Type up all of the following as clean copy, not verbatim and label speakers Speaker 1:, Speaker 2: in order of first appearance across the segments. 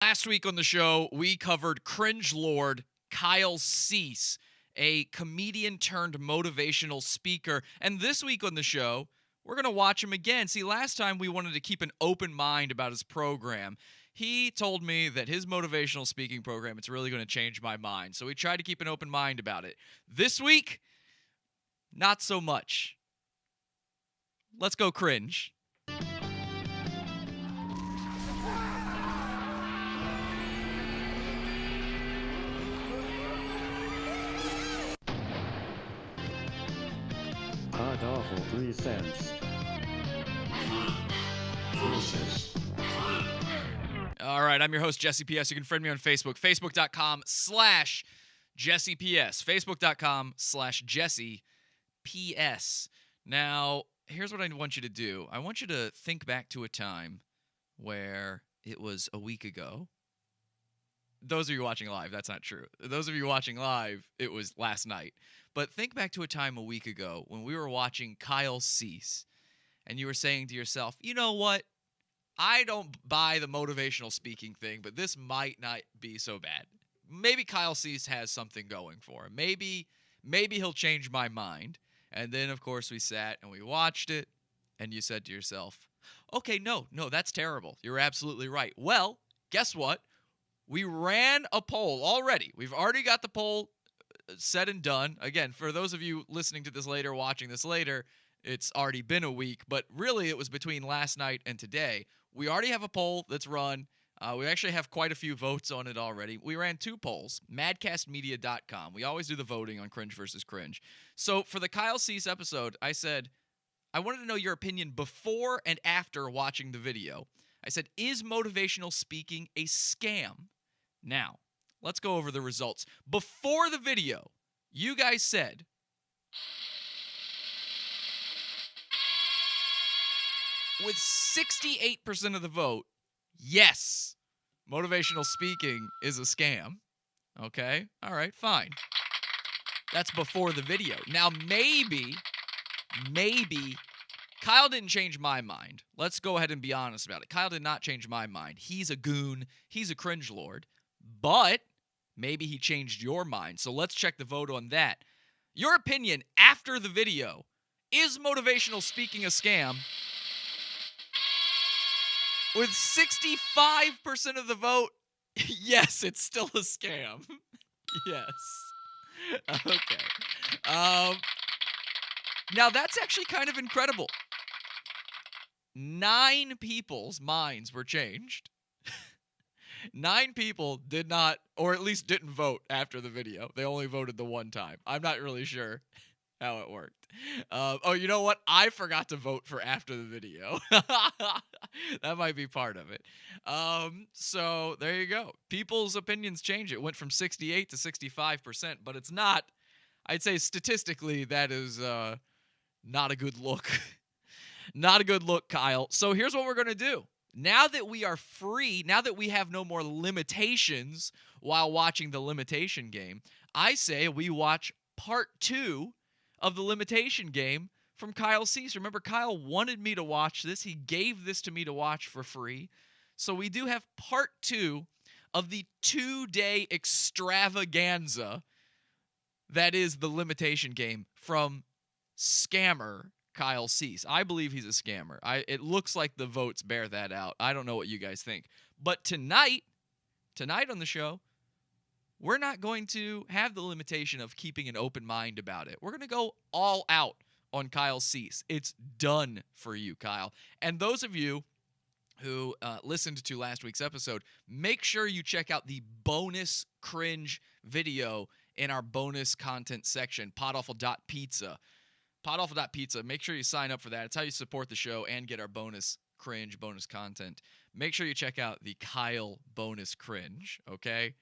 Speaker 1: Last week on the show, we covered cringe lord Kyle Cease, a comedian turned motivational speaker. And this week on the show, we're going to watch him again. See, last time we wanted to keep an open mind about his program. He told me that his motivational speaking program, it's really going to change my mind. So we tried to keep an open mind about it. This week, not so much. Let's go cringe.
Speaker 2: PODAWFUL presents.
Speaker 1: All right, I'm your host, Jesse PS. You can friend me on Facebook, facebook.com/Jesse PS, facebook.com/Jesse PS. Now, here's what I want you to do. I want you to think back to a time where it was a week ago. Those of you watching live, that's not true. Those of you watching live, it was last night. But think back to a time a week ago when we were watching Kyle Cease, and you were saying to yourself, you know what? I don't buy the motivational speaking thing, but this might not be so bad. Maybe Kyle Cease has something going for him. Maybe he'll change my mind. And then, of course, we sat and we watched it, and you said to yourself, okay, no, that's terrible. You're absolutely right. Well, guess what? We ran a poll already. We've already got the poll said and done. Again, for those of you listening to this later, watching this later, it's already been a week, but really it was between last night and today. We already have a poll that's run. We actually have quite a few votes on it already. We ran two polls, madcastmedia.com. We always do the voting on cringe versus cringe. So for the Kyle Cease episode, I said, I wanted to know your opinion before and after watching the video. I said, is motivational speaking a scam? Now, let's go over the results. Before the video, you guys said, with 68% of the vote, yes, motivational speaking is a scam. Okay, all right, fine. That's before the video. Now, maybe, Kyle didn't change my mind. Let's go ahead and be honest about it. Kyle did not change my mind. He's a goon. He's a cringe lord. But maybe he changed your mind. So let's check the vote on that. Your opinion after the video, is motivational speaking a scam? With 65% of the vote, yes, it's still a scam. Yes. Okay. Now, that's actually kind of incredible. 9 people's minds were changed. 9 people did not, or at least didn't vote after the video. They only voted the one time. I'm not really sure how it worked. Oh, you know what? I forgot to vote for after the video. That might be part of it. So there you go. People's opinions change. It went from 68 to 65%, but it's not, I'd say statistically, that is not a good look. Not a good look, Kyle. So here's what we're going to do. Now that we are free, now that we have no more limitations while watching the limitation game, I say we watch part 2 of the limitation game from Kyle Cease. Remember, Kyle wanted me to watch this. He gave this to me to watch for free. So we do have part 2 of the 2-day extravaganza that is the limitation game from scammer Kyle Cease. I believe he's a scammer. It looks like the votes bear that out. I don't know what you guys think. But tonight on the show, we're not going to have the limitation of keeping an open mind about it. We're going to go all out on Kyle Cease. It's done for you, Kyle. And those of you who listened to last week's episode, make sure you check out the bonus cringe video in our bonus content section, PODAWFUL.pizza. PODAWFUL.pizza. Make sure you sign up for that. It's how you support the show and get our bonus cringe, bonus content. Make sure you check out the Kyle bonus cringe, okay?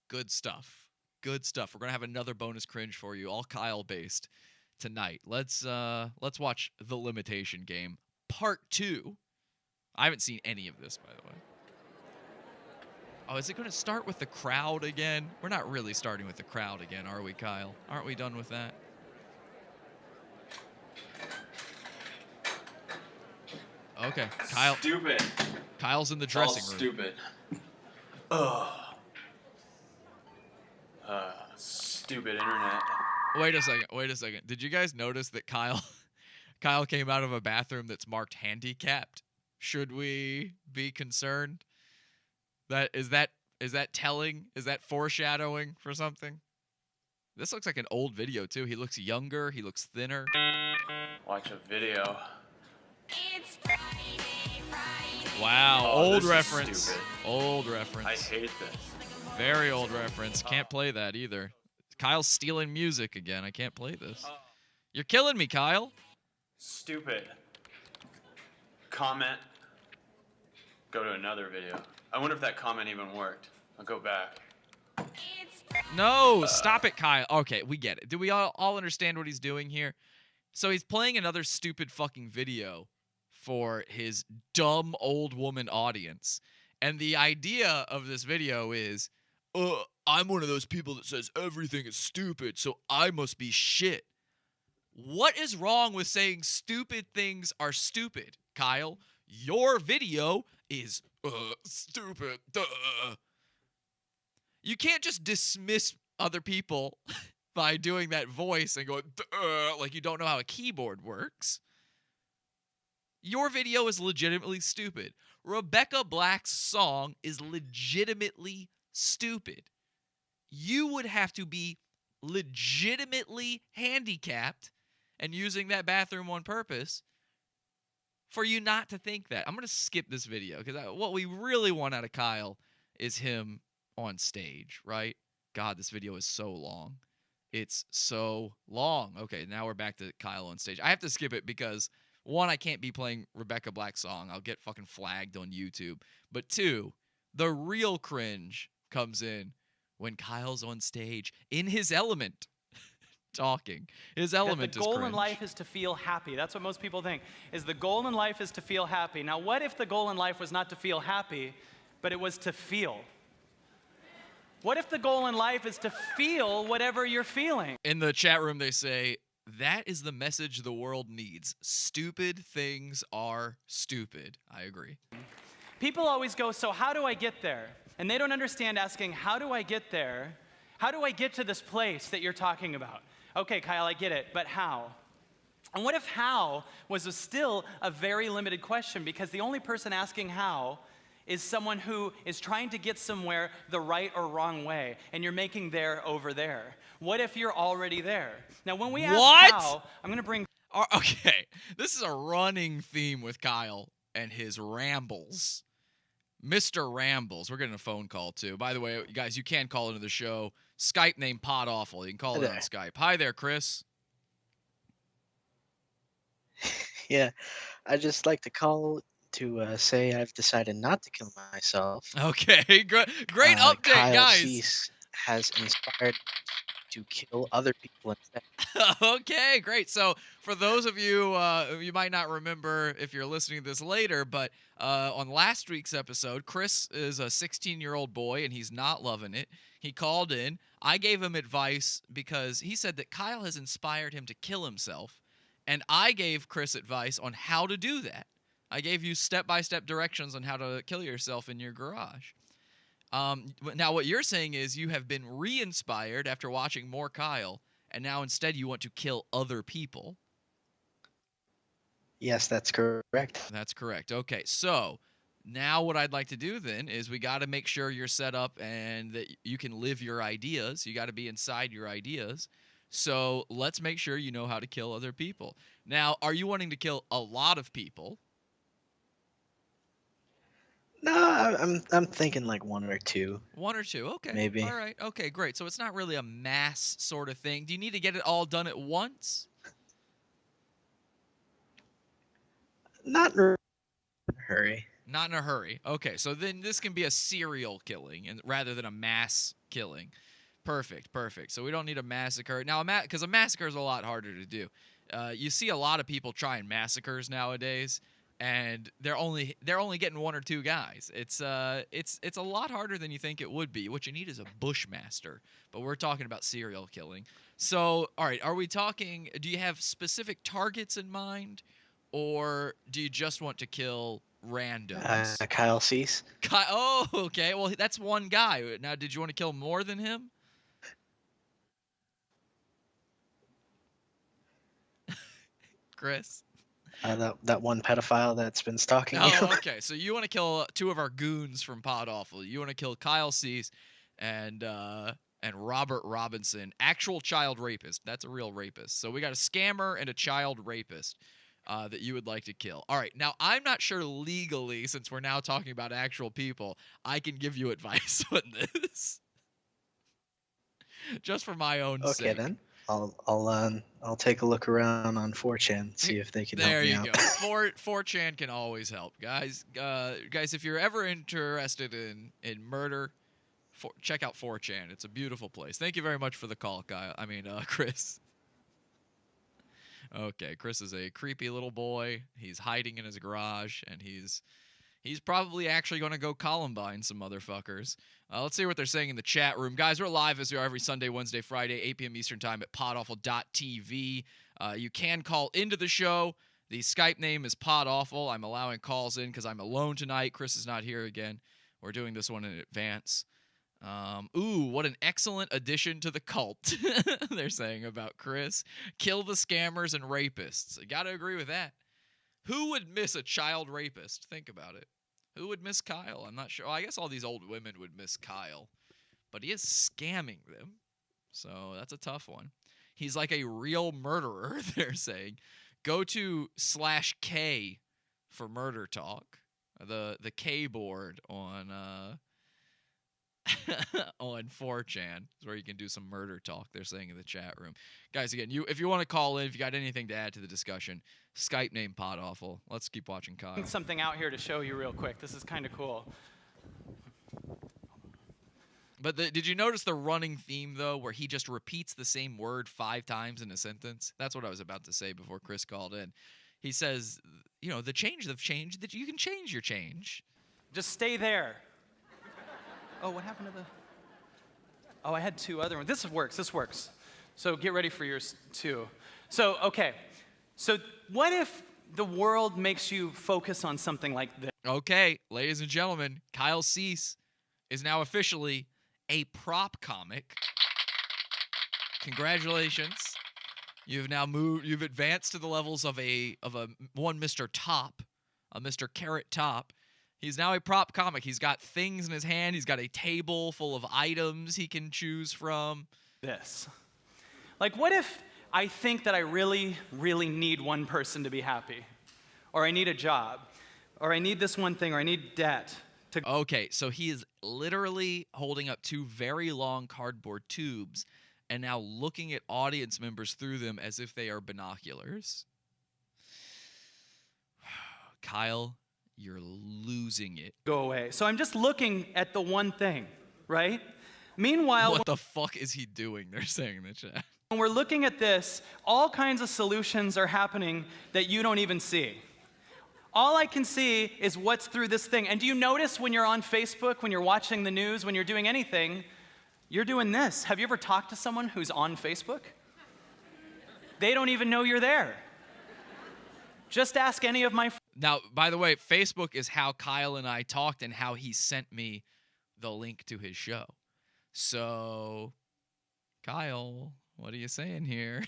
Speaker 1: Good stuff. Good stuff. We're going to have another bonus cringe for you, all Kyle-based tonight. Let's watch The Limitation Game, Part 2. I haven't seen any of this, by the way. Oh, is it going to start with the crowd again? We're not really starting with the crowd again, are we, Kyle? Aren't we done with that? Okay, Kyle.
Speaker 3: Stupid.
Speaker 1: Kyle's in the dressing room.
Speaker 3: Stupid. Ugh. Stupid internet.
Speaker 1: Wait a second. Did you guys notice that Kyle came out of a bathroom that's marked handicapped? Should we be concerned? Is that telling? Is that foreshadowing for something? This looks like an old video too. He looks younger, he looks thinner.
Speaker 3: Watch a video.
Speaker 4: It's Friday.
Speaker 1: Wow,
Speaker 3: Oh,
Speaker 1: old
Speaker 3: this is
Speaker 1: reference.
Speaker 3: stupid.
Speaker 1: Old reference.
Speaker 3: I hate this.
Speaker 1: Very old reference. Can't play that either. Kyle's stealing music again. I can't play this. You're killing me, Kyle.
Speaker 3: Stupid. Comment. Go to another video. I wonder if that comment even worked. I'll go back.
Speaker 1: No, stop it, Kyle. Okay, we get it. Do we all understand what he's doing here? So he's playing another stupid fucking video for his dumb old woman audience. And the idea of this video is, I'm one of those people that says everything is stupid, so I must be shit. What is wrong with saying stupid things are stupid, Kyle? Your video is stupid. Duh. You can't just dismiss other people by doing that voice and going like you don't know how a keyboard works. Your video is legitimately stupid. Rebecca Black's song is legitimately stupid. You would have to be legitimately handicapped and using that bathroom on purpose for you not to think that. I'm going to skip this video because what we really want out of Kyle is him on stage, right? God, this video is so long. It's so long. Okay, now we're back to Kyle on stage. I have to skip it because, one, I can't be playing Rebecca Black's song. I'll get fucking flagged on YouTube. But two, the real cringe comes in when Kyle's on stage in his element talking. His element
Speaker 5: the
Speaker 1: is
Speaker 5: goal
Speaker 1: cringe.
Speaker 5: in life is to feel happy. That's what most people think, is the goal in life is to feel happy. Now, what if the goal in life was not to feel happy, but it was to feel? What if the goal in life is to feel whatever you're feeling?
Speaker 1: In the chat room, they say, that is the message the world needs. Stupid things are stupid. I agree.
Speaker 5: People always go, so how do I get there? And they don't understand asking, how do I get there? How do I get to this place that you're talking about? Okay, Kyle, I get it, but how? And what if how was still a very limited question, because the only person asking how is someone who is trying to get somewhere the right or wrong way, and you're making there over there. What if you're already there? Now, when we ask how, I'm going to bring...
Speaker 1: Okay, this is a running theme with Kyle and his rambles. Mr. Rambles. We're getting a phone call, too. By the way, you guys, you can call into the show. Skype name PODAWFUL. You can call it on Skype. Hi there, Chris.
Speaker 6: Yeah, I just like to call to say I've decided not to kill myself.
Speaker 1: Okay, great update,
Speaker 6: Kyle
Speaker 1: guys.
Speaker 6: Cease has inspired to kill other people instead.
Speaker 1: Okay, great. So for those of you, you might not remember if you're listening to this later, but on last week's episode, Chris is a 16-year-old boy, and he's not loving it. He called in. I gave him advice because he said that Kyle has inspired him to kill himself, and I gave Chris advice on how to do that. I gave you step-by-step directions on how to kill yourself in your garage. Now, what you're saying is you have been re-inspired after watching more Kyle, and now instead you want to kill other people.
Speaker 6: Yes, that's correct.
Speaker 1: That's correct. Okay, so now what I'd like to do then is we got to make sure you're set up and that you can live your ideas. You got to be inside your ideas. So let's make sure you know how to kill other people. Now, are you wanting to kill a lot of people?
Speaker 6: No, I'm thinking like one or two.
Speaker 1: One or two, okay.
Speaker 6: Maybe.
Speaker 1: All right, okay, great. So it's not really a mass sort of thing. Do you need to get it all done at once?
Speaker 6: Not in a hurry.
Speaker 1: Not in a hurry. Okay, so then this can be a serial killing and rather than a mass killing. Perfect, perfect. So we don't need a massacre. Now, because a massacre is a lot harder to do. You see a lot of people trying massacres nowadays, and they're only getting one or two guys. It's a lot harder than you think it would be. What you need is a bushmaster, but we're talking about serial killing. So, all right, are we talking? Do you have specific targets in mind, or do you just want to kill randoms.
Speaker 6: Kyle Cease.
Speaker 1: Oh, okay. Well, that's one guy. Now, did you want to kill more than him? Chris?
Speaker 6: That one pedophile that's been stalking you.
Speaker 1: Oh, okay. So you want to kill two of our goons from PodAwful. You want to kill Kyle Cease and Robert Robinson, actual child rapist. That's a real rapist. So we got a scammer and a child rapist that you would like to kill. All right. Now, I'm not sure legally, since we're now talking about actual people, I can give you advice on this. Just for my own sake.
Speaker 6: Okay, then. I'll take a look around on 4chan, see if they can help me out.
Speaker 1: There you go. 4chan can always help, guys. Guys, if you're ever interested in murder, check out 4chan. It's a beautiful place. Thank you very much for the call, Chris. Okay, Chris is a creepy little boy. He's hiding in his garage, and he's probably actually going to go Columbine some motherfuckers. Let's see what they're saying in the chat room. Guys, we're live as we are every Sunday, Wednesday, Friday, 8 p.m. Eastern Time at podawful.tv. You can call into the show. The Skype name is PodAwful. I'm allowing calls in because I'm alone tonight. Chris is not here again. We're doing this one in advance. Ooh, what an excellent addition to the cult, they're saying about Chris. Kill the scammers and rapists. I gotta agree with that. Who would miss a child rapist? Think about it. Who would miss Kyle? I'm not sure. Well, I guess all these old women would miss Kyle. But he is scamming them. So that's a tough one. He's like a real murderer, they're saying. Go to /K for murder talk. The K board on on 4chan is where you can do some murder talk, they're saying in the chat room. Guys, again, if you want to call in, if you got anything to add to the discussion, Skype name PodAwful. Let's keep watching Kyle.
Speaker 5: Something out here to show you real quick. This is kind of cool.
Speaker 1: But did you notice the running theme, though, where he just repeats the same word 5 times in a sentence? That's what I was about to say before Chris called in. He says, the change of change, that you can change your change.
Speaker 5: Just stay there. Oh, what happened to the... Oh, I had 2 other ones. This works. So get ready for yours, too. So, okay. So what if the world makes you focus on something like this?
Speaker 1: Okay, ladies and gentlemen, Kyle Cease is now officially a prop comic. Congratulations. You've now you've advanced to the levels of one Mr. Top, a Mr. Carrot Top. He's now a prop comic. He's got things in his hand. He's got a table full of items he can choose from.
Speaker 5: This. Like, what if I think that I really, really need one person to be happy? Or I need a job? Or I need this one thing? Or I need debt?
Speaker 1: Okay, so he is literally holding up 2 very long cardboard tubes and now looking at audience members through them as if they are binoculars. Kyle, you're losing it.
Speaker 5: Go away. So I'm just looking at the one thing, right? Meanwhile,
Speaker 1: what the fuck is he doing? They're saying in the chat.
Speaker 5: When we're looking at this, all kinds of solutions are happening that you don't even see. All I can see is what's through this thing. And do you notice when you're on Facebook, when you're watching the news, when you're doing anything, you're doing this? Have you ever talked to someone who's on Facebook? They don't even know you're there. Just ask any of my friends.
Speaker 1: Now, by the way, Facebook is how Kyle and I talked and how he sent me the link to his show. So, Kyle, what are you saying here?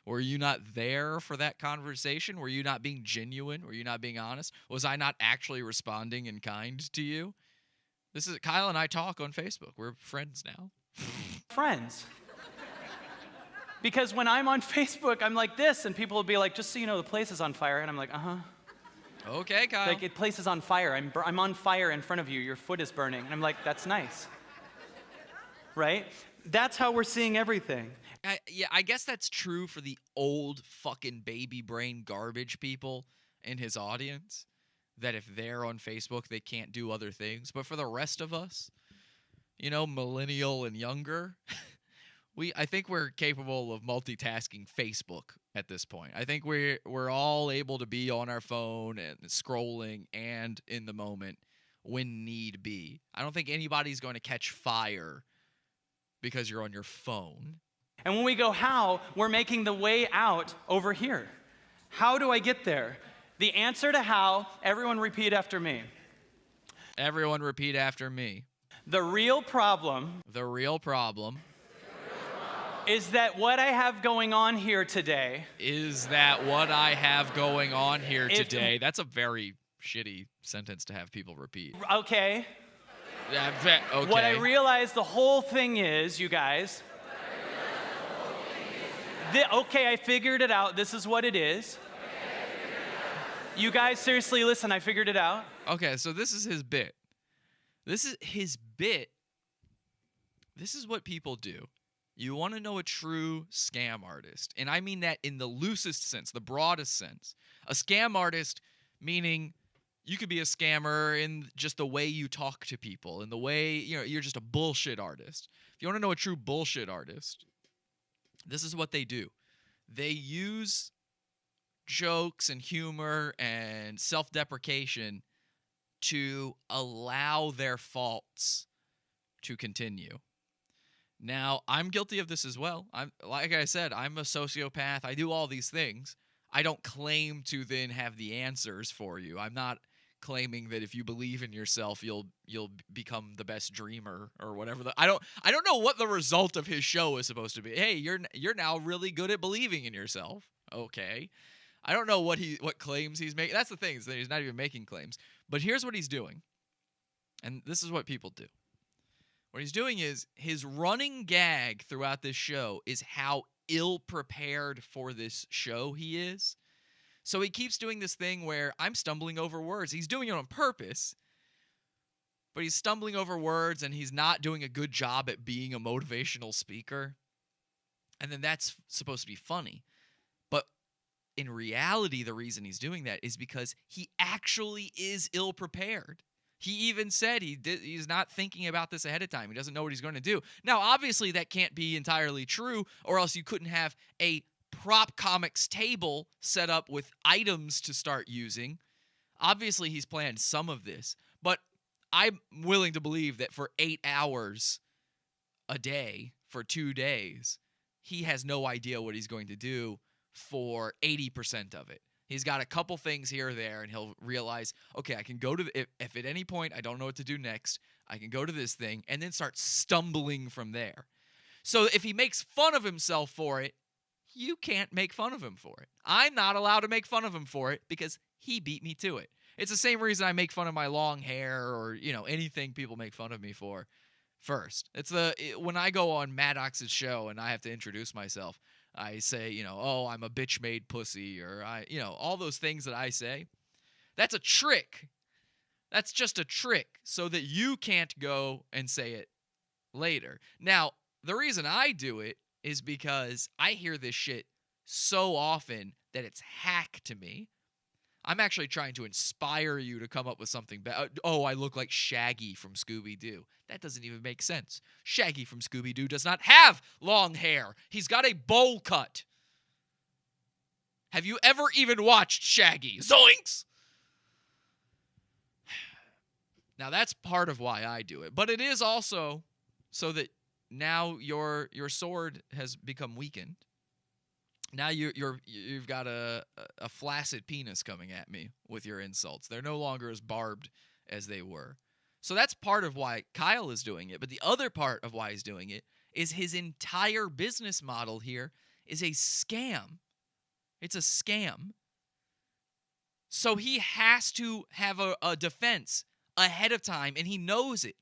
Speaker 1: Were you not there for that conversation? Were you not being genuine? Were you not being honest? Was I not actually responding in kind to you? This is Kyle and I talk on Facebook. We're friends now.
Speaker 5: Friends. Because when I'm on Facebook, I'm like this, and people will be like, just so you know, the place is on fire. And I'm like, uh-huh.
Speaker 1: Okay, Kyle.
Speaker 5: Like, the place is on fire. I'm on fire in front of you. Your foot is burning. And I'm like, that's nice. Right? That's how we're seeing everything.
Speaker 1: I guess that's true for the old fucking baby brain garbage people in his audience, that if they're on Facebook, they can't do other things. But for the rest of us, millennial and younger, I think we're capable of multitasking Facebook at this point. I think we're all able to be on our phone and scrolling and in the moment when need be. I don't think anybody's going to catch fire because you're on your phone.
Speaker 5: And when we go how, we're making the way out over here. How do I get there? The answer to how, everyone repeat after me.
Speaker 1: Everyone repeat after me.
Speaker 5: The real problem
Speaker 1: The real problem
Speaker 5: is that what I have going on here today
Speaker 1: is that what I have going on here
Speaker 5: If-
Speaker 1: today. That's a very shitty sentence to have people repeat.
Speaker 5: Okay.
Speaker 1: Yeah, okay.
Speaker 5: What I realized the whole thing is, you guys. Okay, I figured it out. This is what it is. You guys, seriously, listen, I figured it out.
Speaker 1: Okay, so this is his bit. This is his bit. This is what people do. You want to know a true scam artist. And I mean that in the loosest sense, the broadest sense. A scam artist meaning you could be a scammer in just the way you talk to people, in the way, you're just a bullshit artist. If you want to know a true bullshit artist, this is what they do. They use jokes and humor and self-deprecation to allow their faults to continue. Now, I'm guilty of this as well. Like I said, I'm a sociopath. I do all these things. I don't claim to then have the answers for you. I'm not claiming that if you believe in yourself, you'll become the best dreamer or whatever. I don't know what the result of his show is supposed to be. Hey, you're now really good at believing in yourself. Okay. I don't know what claims he's making. That's the thing, is that he's not even making claims. But here's what he's doing. And this is what people do. What he's doing is his running gag throughout this show is how ill-prepared for this show he is. So he keeps doing this thing where I'm stumbling over words. He's doing it on purpose, but he's stumbling over words and he's not doing a good job at being a motivational speaker. And then that's supposed to be funny. But in reality, the reason he's doing that is because he actually is ill-prepared. He even said he's not thinking about this ahead of time. He doesn't know what he's going to do. Now, obviously, that can't be entirely true, or else you couldn't have a prop comics table set up with items to start using. Obviously, he's planned some of this, but I'm willing to believe that for 8 hours a day, for 2 days, he has no idea what he's going to do for 80% of it. He's got a couple things here or there, and he'll realize, okay, I can go to if at any point I don't know what to do next, I can go to this thing and then start stumbling from there. So if he makes fun of himself for it, you can't make fun of him for it. I'm not allowed to make fun of him for it because he beat me to it. It's the same reason I make fun of my long hair or, anything people make fun of me for first. When I go on Maddox's show and I have to introduce myself, I say, oh, I'm a bitch-made pussy, or all those things that I say. That's a trick. That's just a trick so that you can't go and say it later. Now, the reason I do it is because I hear this shit so often that it's hack to me. I'm actually trying to inspire you to come up with something better. Oh, I look like Shaggy from Scooby-Doo. That doesn't even make sense. Shaggy from Scooby-Doo does not have long hair. He's got a bowl cut. Have you ever even watched Shaggy? Zoinks! Now, that's part of why I do it. But it is also so that now your sword has become weakened. Now you've got a flaccid penis coming at me with your insults. They're no longer as barbed as they were. So that's part of why Kyle is doing it. But the other part of why he's doing it is his entire business model here is a scam. It's a scam. So he has to have a defense ahead of time, and he knows it.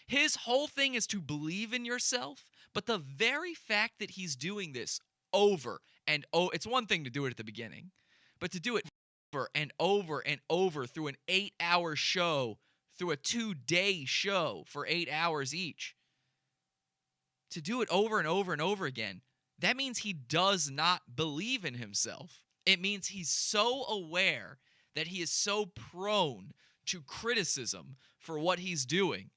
Speaker 1: His whole thing is to believe in yourself, but the very fact that he's doing this over and it's one thing to do it at the beginning, but to do it over and over and over through an 8-hour show, through a 2-day show for 8 hours each, to do it over and over and over again, that means he does not believe in himself. It means he's so aware that he is so prone to criticism for what he's doing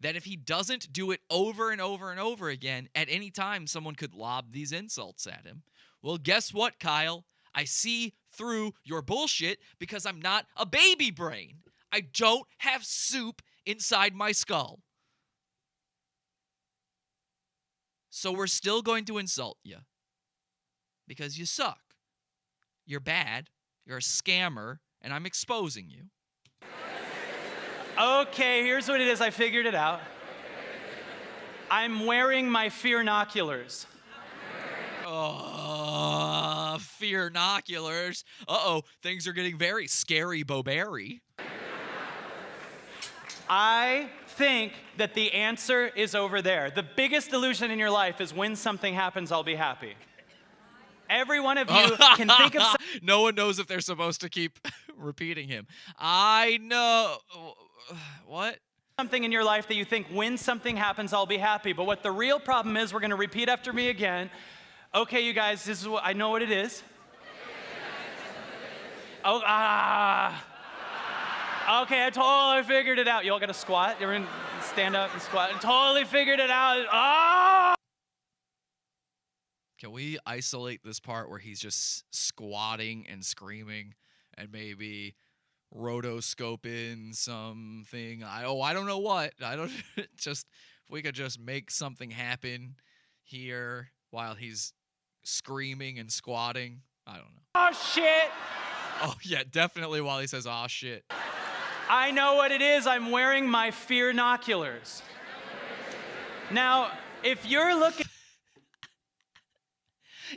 Speaker 1: that if he doesn't do it over and over and over again, at any time someone could lob these insults at him. Well, guess what, Kyle? I see through your bullshit because I'm not a baby brain. I don't have soup inside my skull. So we're still going to insult you because you suck. You're bad. You're a scammer, and I'm exposing you.
Speaker 5: Okay, here's what it is. I figured it out. I'm wearing my FEARNOCULARS.
Speaker 1: FEARNOCULARS. Uh-oh, things are getting very scary, Boberry.
Speaker 5: I think that the answer is over there. The biggest illusion in your life is when something happens, I'll be happy. Every one of you can think of
Speaker 1: No one knows if they're supposed to keep repeating him. I know. What?
Speaker 5: something in your life that you think when something happens, I'll be happy. But what the real problem is, we're going to repeat after me again. Okay, you guys, this is what I know what it is. Oh, Okay, I totally figured it out. Y'all got to squat. You're going to stand up and squat. I totally figured it out.
Speaker 1: Can we isolate this part where he's just squatting and screaming and maybe rotoscoping something? I don't know what. I don't just if we could just make something happen here while he's screaming and squatting. I don't know.
Speaker 5: Oh, shit.
Speaker 1: Oh, yeah, definitely while he says, "Aw, shit."
Speaker 5: I know what it is. I'm wearing my FEARNOCULARS. Now, if you're looking...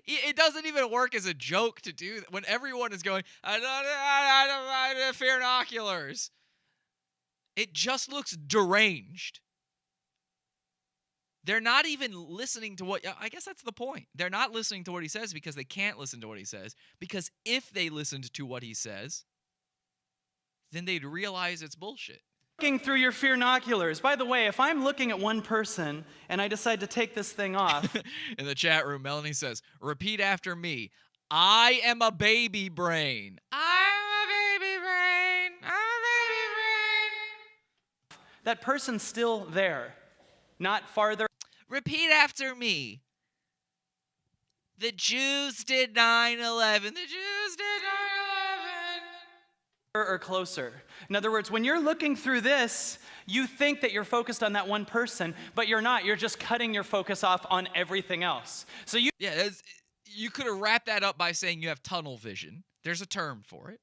Speaker 1: It doesn't even work as a joke to do that when everyone is going, I don't FEARNOCULARS. It just looks deranged. They're not even listening to what, I guess that's the point. They're not listening to what he says because they can't listen to what he says. Because if they listened to what he says, then they'd realize it's bullshit.
Speaker 5: Looking through your FEARNOCULARS. By the way, if I'm looking at one person and I decide to take this thing off.
Speaker 1: In the chat room, Melanie says, repeat after me. I am a baby brain. I'm a baby brain. I'm a baby brain.
Speaker 5: That person's still there, not farther.
Speaker 1: Repeat after me. The Jews did 9/11. The Jews did 9/11.
Speaker 5: Or closer. In other words, when you're looking through this, you think that you're focused on that one person, but you're not. You're just cutting your focus off on everything else. So you
Speaker 1: you could have wrapped that up by saying you have tunnel vision. There's a term for it.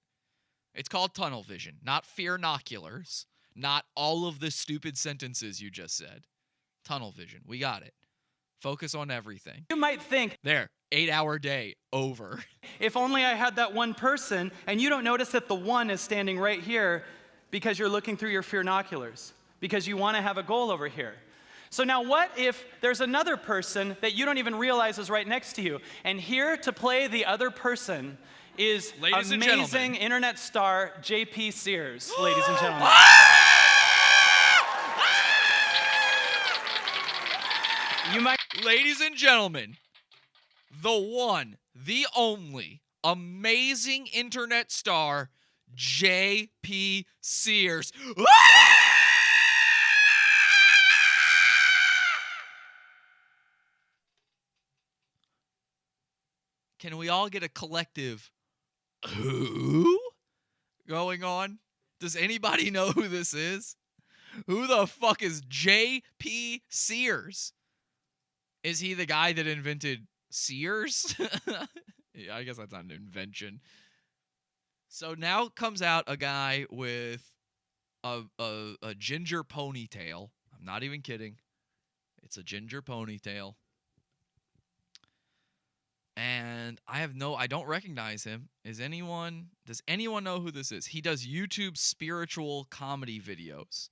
Speaker 1: It's called tunnel vision, not FEARNOCULARS, not all of the stupid sentences you just said. Tunnel vision. We got it. Focus on everything.
Speaker 5: You might think,
Speaker 1: there, 8-hour day, over.
Speaker 5: if only I had that one person, and you don't notice that the one is standing right here because you're looking through your FEARNOCULARS, because you want to have a goal over here. So now what if there's another person that you don't even realize is right next to you, and here to play the other person is
Speaker 1: Ladies and
Speaker 5: amazing
Speaker 1: gentlemen.
Speaker 5: internet star JP Sears, ladies and gentlemen. You might...
Speaker 1: Ladies and gentlemen, the one, the only, amazing internet star, JP Sears. Can we all get a collective who going on? Does anybody know who this is? Who the fuck is JP Sears? Is he the guy that invented Sears? Yeah, I guess that's not an invention. So now comes out a guy with a ginger ponytail. I'm not even kidding. It's a ginger ponytail. And I don't recognize him. Does anyone know who this is? He does YouTube spiritual comedy videos.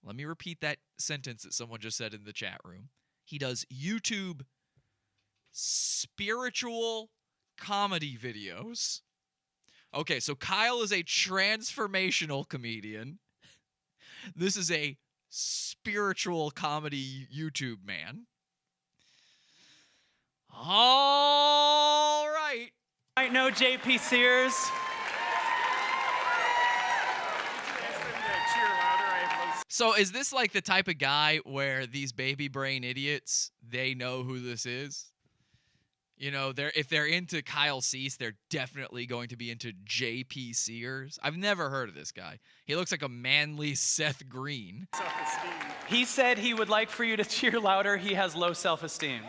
Speaker 1: Let me repeat that sentence that someone just said in the chat room. He does YouTube spiritual comedy videos. Okay, so Kyle is a transformational comedian. This is a spiritual comedy YouTube man. All right.
Speaker 5: I know JP Sears.
Speaker 1: So is this like the type of guy where these baby brain idiots, they know who this is? You know, if they're into Kyle Cease, they're definitely going to be into JP Sears. I've never heard of this guy. He looks like a manly Seth Green.
Speaker 5: He said he would like for you to cheer louder. He has low self-esteem.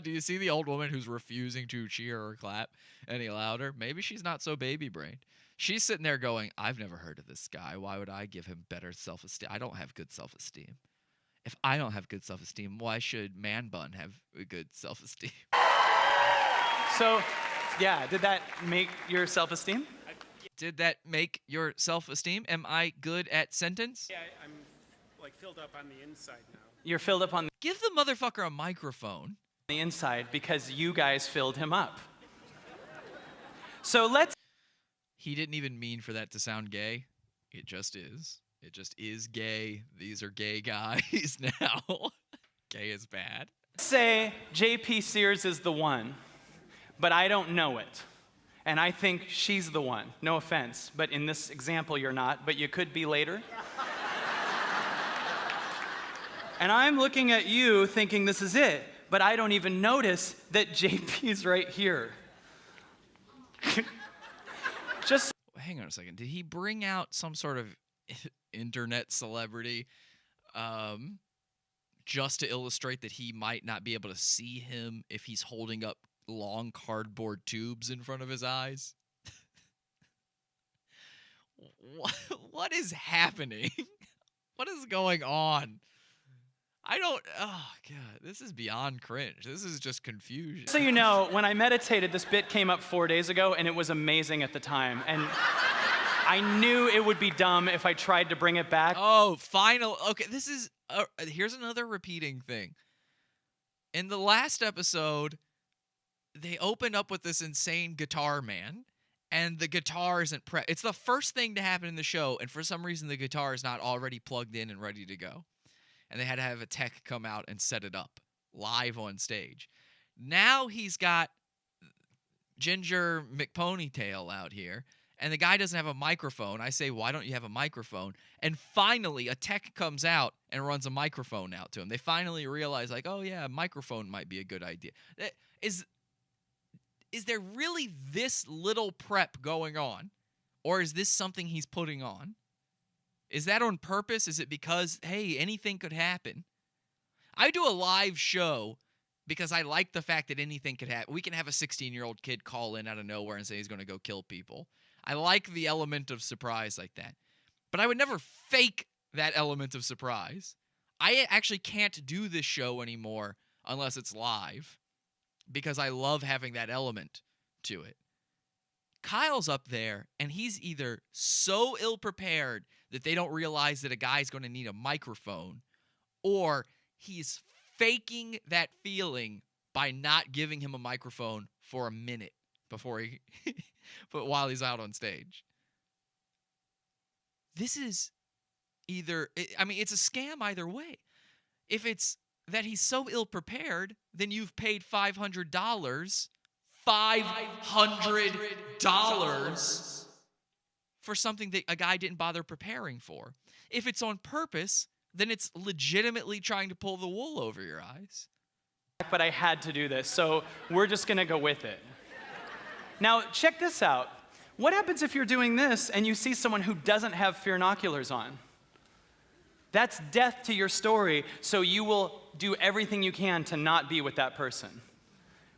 Speaker 1: Do you see the old woman who's refusing to cheer or clap any louder? Maybe she's not so baby-brained. She's sitting there going, I've never heard of this guy. Why would I give him better self-esteem? I don't have good self-esteem. If I don't have good self-esteem, why should Man Bun have a good self-esteem?
Speaker 5: So, yeah, did that make your self-esteem?
Speaker 1: Did that make your self-esteem? Am I good at sentence?
Speaker 7: Yeah, I'm like filled up on the inside now.
Speaker 5: You're filled up on
Speaker 1: Give the motherfucker a microphone.
Speaker 5: the inside because you guys filled him up. So let's
Speaker 1: He didn't even mean for that to sound gay. It just is. It just is gay. These are gay guys now. Gay is bad.
Speaker 5: say JP Sears is the one, but I don't know it. And I think she's the one. No offense, but in this example you're not, but you could be later. And I'm looking at you thinking this is it, but I don't even notice that JP's right here. Just
Speaker 1: Hang on a second. Did he bring out some sort of internet celebrity just to illustrate that he might not be able to see him if he's holding up long cardboard tubes in front of his eyes? What is happening? What is going on? Oh God, this is beyond cringe. This is just confusion.
Speaker 5: so you know, when I meditated, this bit came up 4 days ago, and it was amazing at the time. And I knew it would be dumb if I tried to bring it back.
Speaker 1: Oh, final. Okay, this is here's another repeating thing. In the last episode, they opened up with this insane guitar man, and the guitar isn't it's the first thing to happen in the show, and for some reason the guitar is not already plugged in and ready to go. And they had to have a tech come out and set it up live on stage. Now he's got Ginger McPonytail out here, and the guy doesn't have a microphone. I say, why don't you have a microphone? And finally, a tech comes out and runs a microphone out to him. They finally realize, like, oh yeah, a microphone might be a good idea. Is there really this little prep going on? Or is this something he's putting on? Is that on purpose? Is it because, hey, anything could happen? I do a live show because I like the fact that anything could happen. We can have a 16-year-old kid call in out of nowhere and say he's going to go kill people. I like the element of surprise like that. But I would never fake that element of surprise. I actually can't do this show anymore unless it's live because I love having that element to it. Kyle's up there, and he's either so ill-prepared that they don't realize that a guy's going to need a microphone, or he's faking that feeling by not giving him a microphone for a minute before he but while he's out on stage. This is either, I mean, it's a scam either way. If it's that he's so ill-prepared, then you've paid $500 for something that a guy didn't bother preparing for. If it's on purpose, then it's legitimately trying to pull the wool over your eyes.
Speaker 5: But I had to do this, so we're just gonna go with it. Now, check this out. What happens if you're doing this and you see someone who doesn't have FEARNOCULARS on? That's death to your story, so you will do everything you can to not be with that person.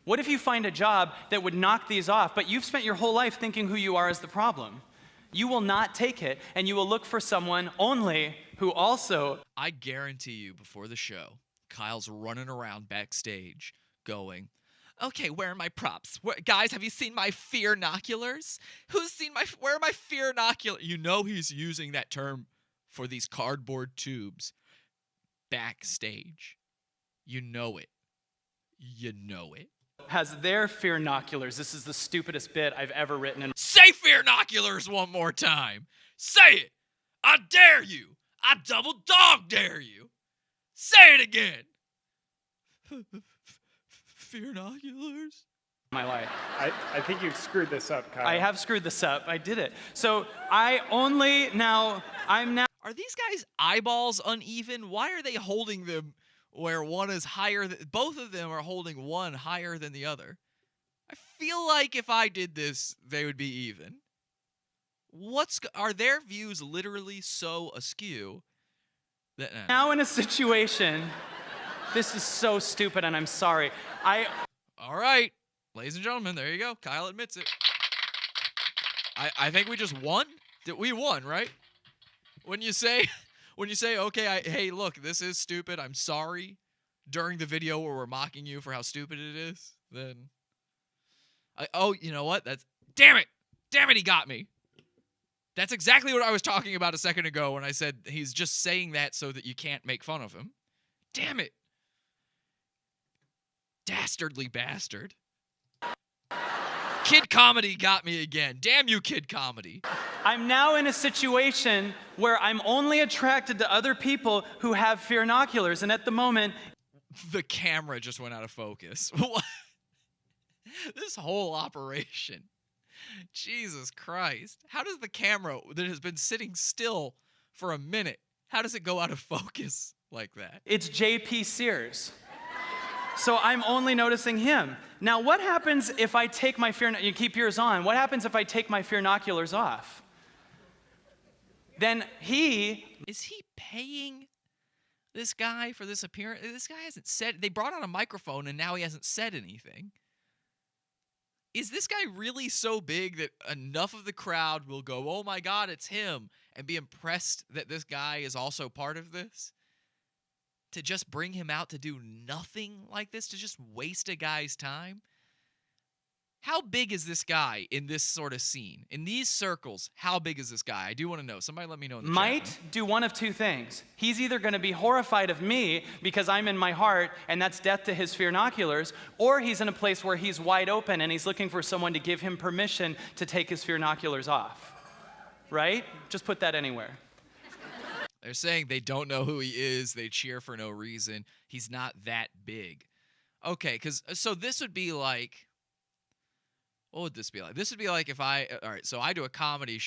Speaker 5: What if you find a job that would knock these off, but you've spent your whole life thinking who you are is the problem? You will not take it, and you will look for someone only who also...
Speaker 1: I guarantee you before the show, Kyle's running around backstage going, okay, where are my props? Guys, have you seen my FEARNOCULARS? Where are my FEARNOCULARS? You know he's using that term for these cardboard tubes backstage. You know it. You know it.
Speaker 5: has their FEARNOCULARS. This is the stupidest bit I've ever written.
Speaker 1: Say FEARNOCULARS one more time. Say it. I dare you. I double dog dare you. Say it again. FEARNOCULARS.
Speaker 5: My life.
Speaker 7: I think you've screwed this up, Kyle.
Speaker 5: I have screwed this up. I did it. So I'm now.
Speaker 1: Are these guys' eyeballs uneven? Why are they holding them where one is higher? Both of them are holding one higher than the other. I feel like if I did this, they would be even. Are their views literally so askew that
Speaker 5: now in a situation This is so stupid, and I'm sorry.
Speaker 1: All right, ladies and gentlemen, there you go. Kyle admits it. I think we just won. We won, right? When you say, okay, hey, look, this is stupid. I'm sorry. During the video where we're mocking you for how stupid it is, then, oh, you know what? Damn it, he got me. That's exactly what I was talking about a second ago when I said he's just saying that so that you can't make fun of him. Damn it. Dastardly bastard. Kid comedy got me again. Damn you, kid comedy.
Speaker 5: I'm now in a situation where I'm only attracted to other people who have fearnoculars, and at the moment...
Speaker 1: The camera just went out of focus. What? This whole operation. Jesus Christ. How does the camera that has been sitting still for a minute, how does it go out of focus like that?
Speaker 5: It's JP Sears. So I'm only noticing him. Now, what happens if I take my you keep yours on. What happens if I take my fearnoculars off? Then Is
Speaker 1: he paying this guy for this appearance? This guy hasn't said, they brought on a microphone and now he hasn't said anything. Is this guy really so big that enough of the crowd will go, oh my God, it's him, and be impressed that this guy is also part of this? To just bring him out to do nothing like this, to just waste a guy's time? How big is this guy in this sort of scene? In these circles, how big is this guy? I do want to know. Somebody let me know in the chat.
Speaker 5: Might do one of two things. He's either going to be horrified of me because I'm in my heart and that's death to his fearnoculars, or he's in a place where he's wide open and he's looking for someone to give him permission to take his fearnoculars off. Right? Just put that anywhere.
Speaker 1: They're saying they don't know who he is. They cheer for no reason. He's not that big. Okay, so this would be like... What would this be like? This would be like if all right, so I do a comedy,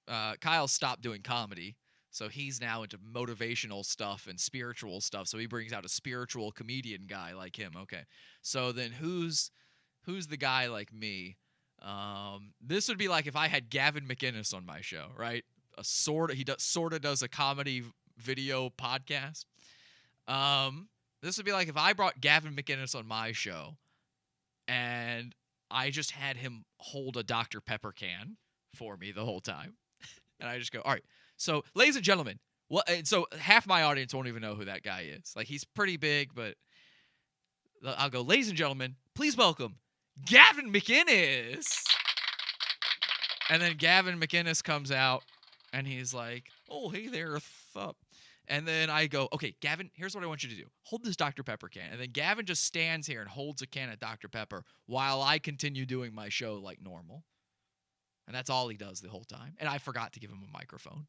Speaker 1: Kyle stopped doing comedy, so he's now into motivational stuff and spiritual stuff, so he brings out a spiritual comedian guy like him. Okay, so then who's the guy like me? This would be like if I had Gavin McInnes on my show, right? He sort of does a comedy video podcast. This would be like if I brought Gavin McInnes on my show, and I just had him hold a Dr. Pepper can for me the whole time. And I just go, all right, so ladies and gentlemen, so half my audience won't even know who that guy is. Like, he's pretty big, but I'll go, ladies and gentlemen, please welcome Gavin McInnes. And then Gavin McInnes comes out, and he's like, oh, hey there, thup. And then I go, okay, Gavin, here's what I want you to do. Hold this Dr. Pepper can. And then Gavin just stands here and holds a can of Dr. Pepper while I continue doing my show like normal. And that's all he does the whole time. And I forgot to give him a microphone.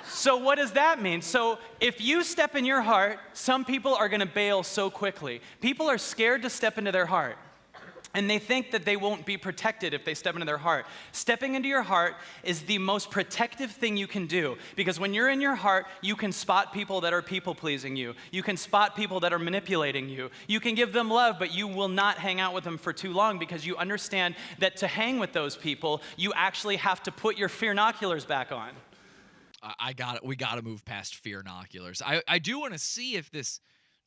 Speaker 5: So what does that mean? So if you step in your heart, some people are going to bail so quickly. People are scared to step into their heart. And they think that they won't be protected if they step into their heart. Stepping into your heart is the most protective thing you can do, because when you're in your heart, you can spot people that are people-pleasing you. You can spot people that are manipulating you. You can give them love, but you will not hang out with them for too long, because you understand that to hang with those people, you actually have to put your fearnoculars back on.
Speaker 1: We got to move past fearnoculars. I do want to see if this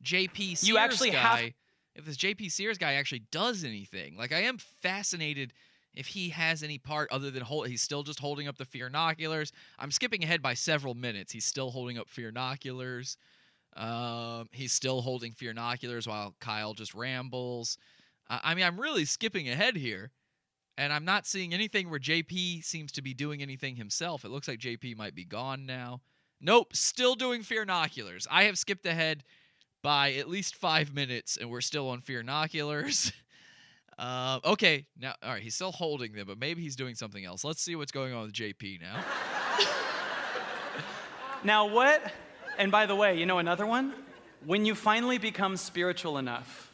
Speaker 1: JP Sears guy... If this JP Sears guy actually does anything. Like, I am fascinated if he has any part other than he's still just holding up the fearnoculars. I'm skipping ahead by several minutes. He's still holding up fearnoculars. He's still holding fearnoculars while Kyle just rambles. I mean, I'm really skipping ahead here. And I'm not seeing anything where JP seems to be doing anything himself. It looks like JP might be gone now. Nope, still doing fearnoculars. I have skipped ahead by at least 5 minutes, and we're still on fearnoculars. Okay, now, all right, he's still holding them, but maybe he's doing something else. Let's see what's going on with JP now.
Speaker 5: Now what, and by the way, you know another one? When you finally become spiritual enough,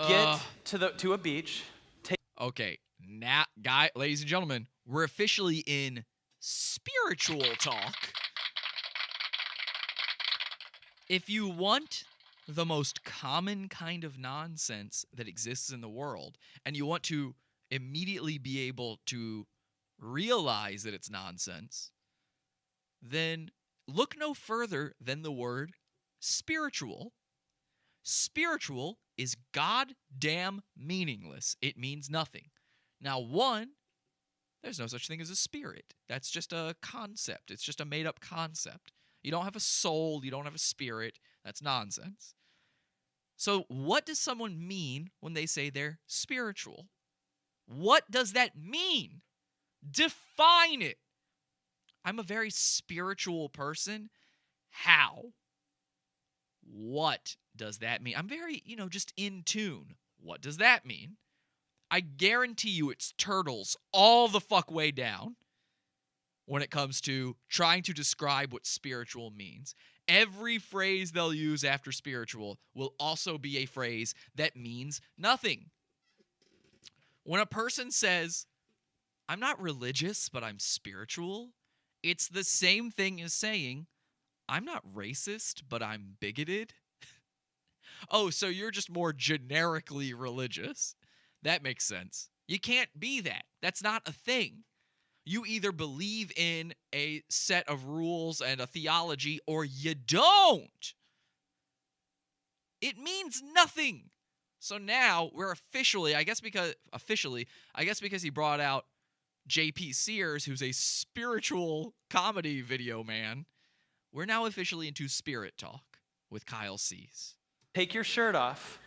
Speaker 5: get to a beach.
Speaker 1: Okay, now, ladies and gentlemen, we're officially in spiritual talk. If you want the most common kind of nonsense that exists in the world, and you want to immediately be able to realize that it's nonsense, then look no further than the word spiritual. Spiritual is goddamn meaningless. It means nothing. Now, one, there's no such thing as a spirit. That's just a concept. It's just a made-up concept. You don't have a soul. You don't have a spirit. That's nonsense. So what does someone mean when they say they're spiritual? What does that mean? Define it. I'm a very spiritual person. How? What does that mean? I'm very, just in tune. What does that mean? I guarantee you it's turtles all the fuck way down when it comes to trying to describe what spiritual means. Every phrase they'll use after spiritual will also be a phrase that means nothing. When a person says, I'm not religious, but I'm spiritual, it's the same thing as saying, I'm not racist, but I'm bigoted. Oh, so you're just more generically religious. That makes sense. You can't be that. That's not a thing. You either believe in a set of rules and a theology or you don't. It means nothing. So now we're officially, I guess because he brought out JP Sears, who's a spiritual comedy video man, we're now officially into spirit talk with Kyle Cease.
Speaker 5: Take your shirt off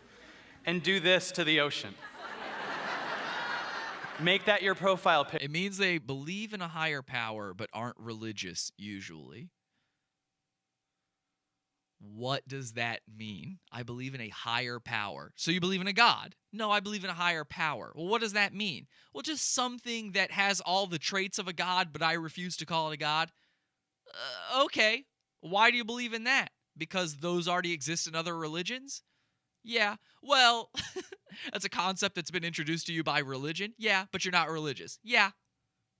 Speaker 5: and do this to the ocean. Make that your profile picture.
Speaker 1: It means they believe in a higher power but aren't religious usually. What does that mean? I believe in a higher power. So you believe in a God? No, I believe in a higher power. Well, what does that mean? Well, just something that has all the traits of a God, but I refuse to call it a God. Okay. Why do you believe in that? Because those already exist in other religions? Yeah. Well, that's a concept that's been introduced to you by religion. Yeah, but you're not religious. Yeah.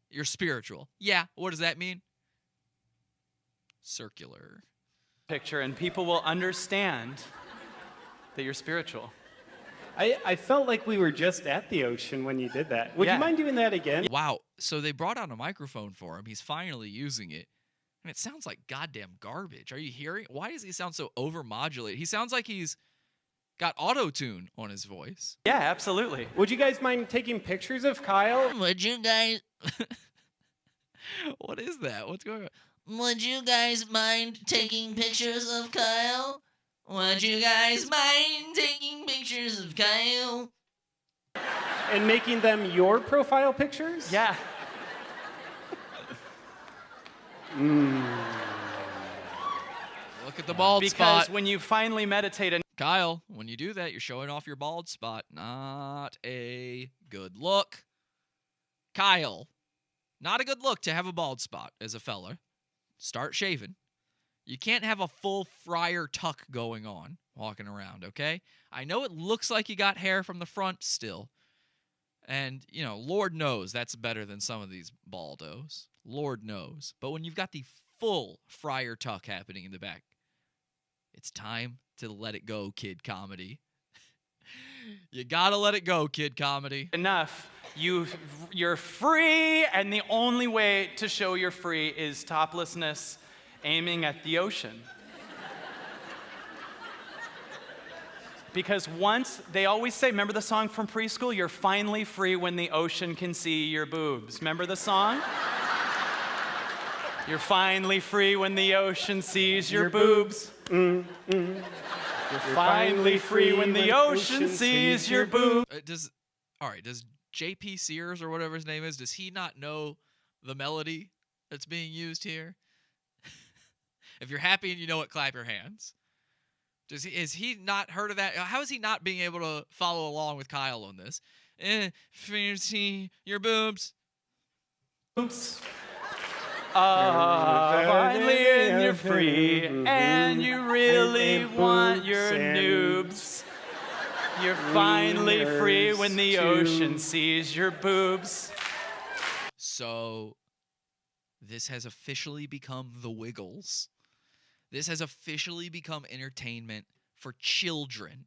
Speaker 1: You're spiritual. Yeah. What does that mean? Circular.
Speaker 5: Picture, and people will understand that you're spiritual.
Speaker 7: I felt like we were just at the ocean when you did that. Would
Speaker 5: Yeah.
Speaker 7: you mind doing that again?
Speaker 1: Wow. So they brought out a microphone for him. He's finally using it. And it sounds like goddamn garbage. Are you hearing? Why does he sound so overmodulated? He sounds like he's got auto-tune on his voice.
Speaker 5: Yeah, absolutely.
Speaker 7: Would you guys mind taking pictures of Kyle?
Speaker 1: Would you guys... What is that? What's going on?
Speaker 8: Would you guys mind taking pictures of Kyle? Would you guys mind taking pictures of Kyle?
Speaker 7: And making them your profile pictures?
Speaker 5: Yeah.
Speaker 1: Look at the bald
Speaker 5: Because
Speaker 1: spot.
Speaker 5: when you finally meditate and
Speaker 1: Kyle, when you do that, you're showing off your bald spot. Not a good look. Kyle, not a good look to have a bald spot as a fella. Start shaving. You can't have a full friar tuck going on walking around, okay? I know it looks like you got hair from the front still. And, Lord knows that's better than some of these baldos. Lord knows. But when you've got the full friar tuck happening in the back, it's time to let it go, kid comedy. You gotta let it go, kid comedy.
Speaker 5: enough, you're free, and the only way to show you're free is toplessness aiming at the ocean. Because once, they always say, remember the song from preschool? You're finally free when the ocean can see your boobs. Remember the song? You're finally free when the ocean sees your boobs. You're finally free when the ocean sees your boobs.
Speaker 1: Does JP Sears or whatever his name is, does he not know the melody that's being used here? If you're happy and you know it, clap your hands. Is he not heard of that? How is he not being able to follow along with Kyle on this? See your boobs.
Speaker 5: Oops. Finally and you're free, and you really want your noobs. You're finally free when the ocean sees your boobs.
Speaker 1: So, this has officially become the Wiggles. This has officially become entertainment for children.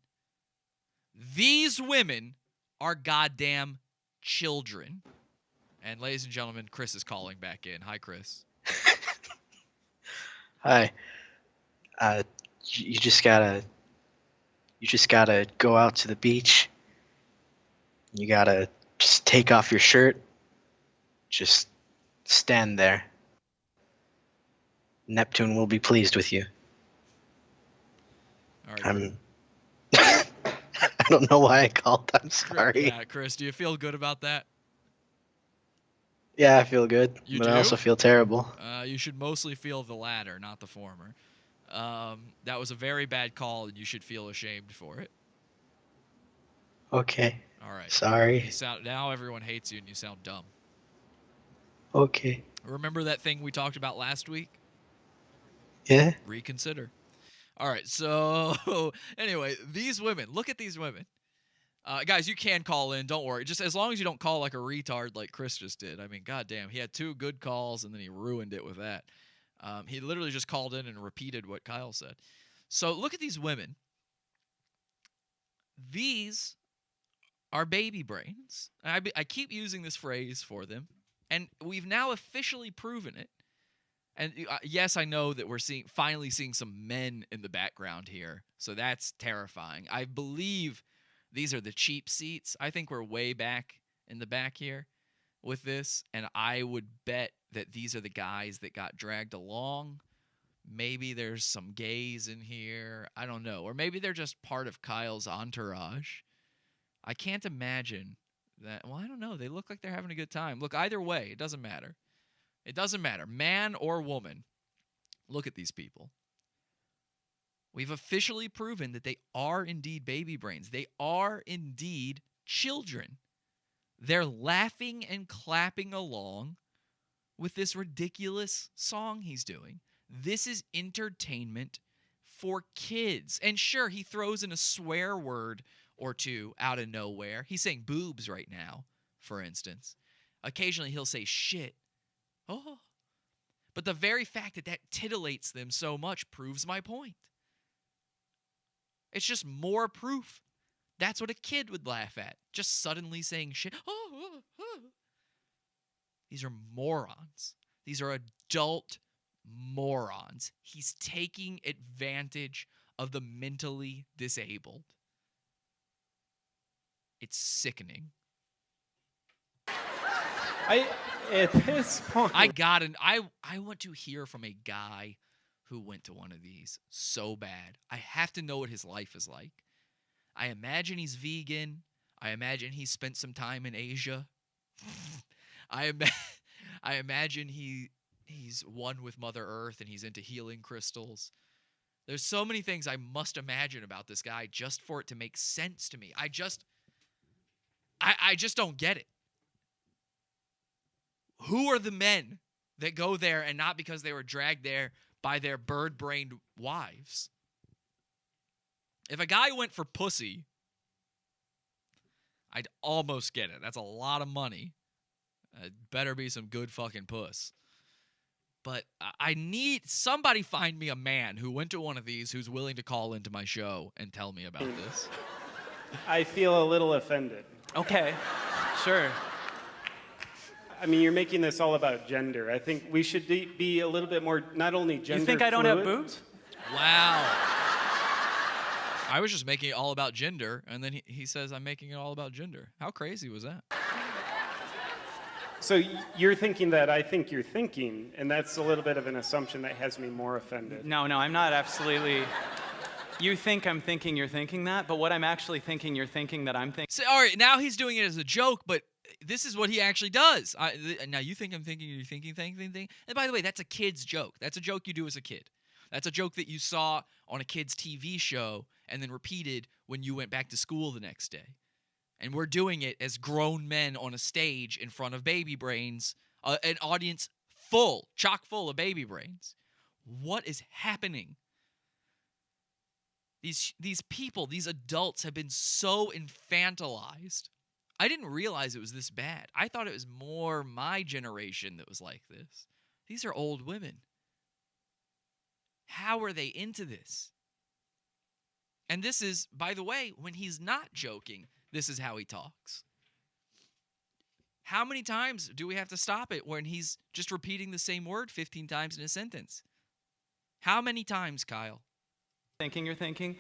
Speaker 1: These women are goddamn children. And ladies and gentlemen, Chris is calling back in. Hi, Chris.
Speaker 6: Hi. you just gotta go out to the beach. You gotta just take off your shirt. Just stand there. Neptune will be pleased with you.
Speaker 1: All right.
Speaker 6: I'm. I don't know why I called. I'm sorry.
Speaker 1: Yeah, Chris, do you feel good about that?
Speaker 6: Yeah, I feel good,
Speaker 1: You
Speaker 6: but
Speaker 1: do?
Speaker 6: I also feel terrible.
Speaker 1: You should mostly feel the latter, not the former. That was a very bad call, and you should feel ashamed for it.
Speaker 6: Okay.
Speaker 1: All right.
Speaker 6: Sorry.
Speaker 1: You sound now everyone hates you, and you sound dumb.
Speaker 6: Okay.
Speaker 1: Remember that thing we talked about last week?
Speaker 6: Yeah.
Speaker 1: Reconsider. All right. So anyway, these women. Look at these women. Guys, you can call in. Don't worry. Just as long as you don't call like a retard like Chris just did. I mean, goddamn, he had 2 good calls and then he ruined it with that. He literally just called in and repeated what Kyle said. So look at these women. These are baby brains. I keep using this phrase for them, and we've now officially proven it. And yes, I know that we're finally seeing some men in the background here, so that's terrifying. I believe these are the cheap seats. I think we're way back in the back here with this, and I would bet that these are the guys that got dragged along. Maybe there's some gays in here. I don't know. Or maybe they're just part of Kyle's entourage. I can't imagine that. Well, I don't know. They look like they're having a good time. Look, either way, it doesn't matter. It doesn't matter. Man or woman. Look at these people. We've officially proven that they are indeed baby brains. They are indeed children. They're laughing and clapping along with this ridiculous song he's doing. This is entertainment for kids. And sure, he throws in a swear word or two out of nowhere. He's saying boobs right now, for instance. Occasionally he'll say shit. Oh. But the very fact that that titillates them so much proves my point. It's just more proof. That's what a kid would laugh at. Just suddenly saying shit. These are morons. These are adult morons. He's taking advantage of the mentally disabled. It's sickening.
Speaker 7: At this point,
Speaker 1: I want to hear from a guy who went to one of these so bad. I have to know what his life is like. I imagine he's vegan. I imagine he spent some time in Asia. I imagine he's one with Mother Earth and he's into healing crystals. There's so many things I must imagine about this guy just for it to make sense to me. I just don't get it. Who are the men that go there and not because they were dragged there by their bird-brained wives? If a guy went for pussy, I'd almost get it. That's a lot of money. It better be some good fucking puss. But I need somebody find me a man who went to one of these who's willing to call into my show and tell me about this.
Speaker 7: I feel a little offended.
Speaker 5: Okay, sure.
Speaker 7: I mean, you're making this all about gender. I think we should be a little bit more, not only gender
Speaker 5: You think I don't have
Speaker 7: fluid.
Speaker 5: boobs?
Speaker 1: Wow. I was just making it all about gender, and then he says I'm making it all about gender. How crazy was that?
Speaker 7: So you're thinking that I think you're thinking, and that's a little bit of an assumption that has me more offended.
Speaker 5: No, I'm not absolutely. You think I'm thinking you're thinking that, but what I'm actually thinking you're thinking that I'm thinking.
Speaker 1: So, all right, now he's doing it as a joke, but this is what he actually does. Now you think I'm thinking you're thinking. And by the way, that's a kid's joke. That's a joke you do as a kid. That's a joke that you saw on a kid's TV show and then repeated when you went back to school the next day. And we're doing it as grown men on a stage in front of baby brains, an audience chock full of baby brains. What is happening? These people, these adults have been so infantilized. I didn't realize it was this bad. I thought it was more my generation that was like this. These are old women. How are they into this? And this is, by the way, when he's not joking, this is how he talks. How many times do we have to stop it when he's just repeating the same word 15 times in a sentence? How many times, Kyle?
Speaker 5: thinking you're thinking,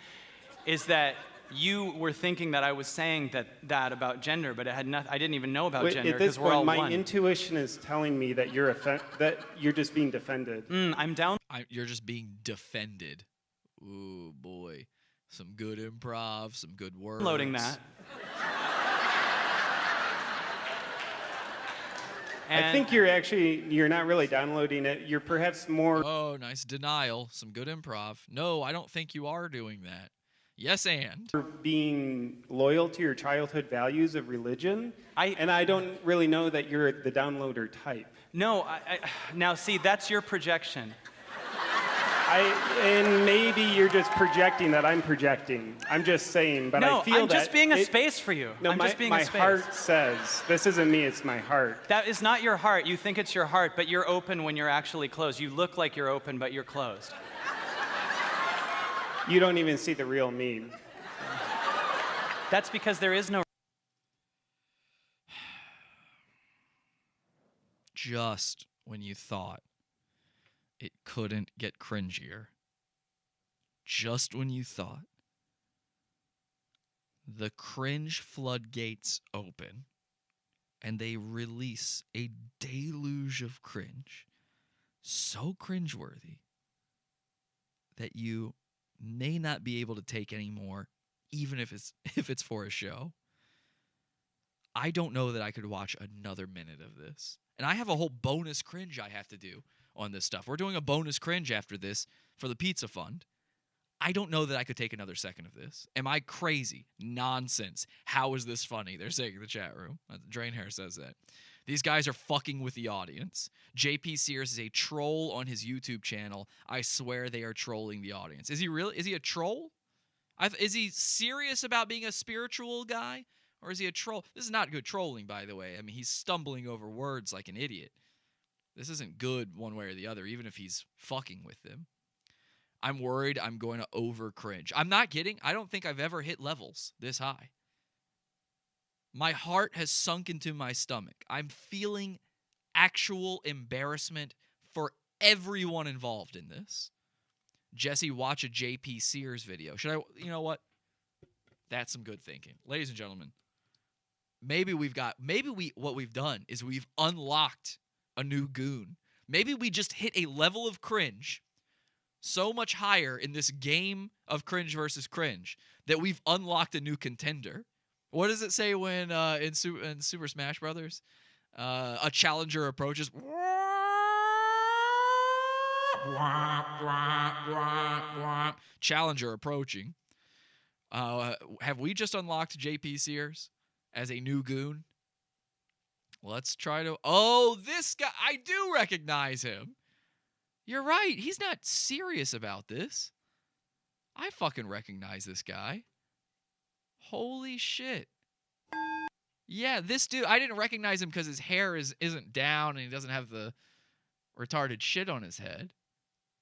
Speaker 5: is that you were thinking that I was saying that about gender, but it had I didn't even know about gender
Speaker 7: At this
Speaker 5: because we're all
Speaker 7: point, my
Speaker 5: one.
Speaker 7: intuition is telling me that that you're just being defended.
Speaker 5: I'm down.
Speaker 1: You're just being defended. Ooh, boy. Some good improv, some good words.
Speaker 5: Loading that.
Speaker 7: I think you're not really downloading it. You're perhaps more.
Speaker 1: Oh, nice denial. Some good improv. No, I don't think you are doing that. Yes, and.
Speaker 7: Being loyal to your childhood values of religion. And I don't really know that you're the downloader type.
Speaker 5: No, now see, that's your projection.
Speaker 7: And maybe you're just projecting that I'm projecting. I'm just saying, but I feel
Speaker 5: I'm just being a space for you.
Speaker 7: No,
Speaker 5: I'm just being a space.
Speaker 7: My heart says, this isn't me, it's my heart.
Speaker 5: That is not your heart. You think it's your heart, but you're open when you're actually closed. You look like you're open, but you're closed.
Speaker 7: You don't even see the real me.
Speaker 5: That's because there is no.
Speaker 1: Just when you thought it couldn't get cringier, just when you thought the cringe floodgates open and they release a deluge of cringe, so cringeworthy that you may not be able to take anymore, even if it's for a show. I don't know that I could watch another minute of this. And I have a whole bonus cringe I have to do on this stuff. We're doing a bonus cringe after this for the pizza fund. I don't know that I could take another second of this. Am I crazy? Nonsense. How is this funny? They're saying in the chat room. Drain Hair says that. These guys are fucking with the audience. JP Sears is a troll on his YouTube channel. I swear they are trolling the audience. Is he really? Is he a troll? Is he serious about being a spiritual guy? Or is he a troll? This is not good trolling, by the way. I mean, he's stumbling over words like an idiot. This isn't good one way or the other, even if he's fucking with them. I'm worried I'm going to over cringe. I'm not kidding. I don't think I've ever hit levels this high. My heart has sunk into my stomach. I'm feeling actual embarrassment for everyone involved in this. Jesse, watch a JP Sears video. Should I? You know what? That's some good thinking. Ladies and gentlemen, what we've done is we've unlocked a new goon. Maybe we just hit a level of cringe so much higher in this game of cringe versus cringe that we've unlocked a new contender. What does it say when in Super Smash Brothers a challenger approaches? Challenger approaching. Have we just unlocked JP Sears as a new goon? Let's try to... Oh, this guy! I do recognize him. You're right. He's not serious about this. I fucking recognize this guy. Holy shit. Yeah, this dude... I didn't recognize him because his hair isn't down and he doesn't have the retarded shit on his head.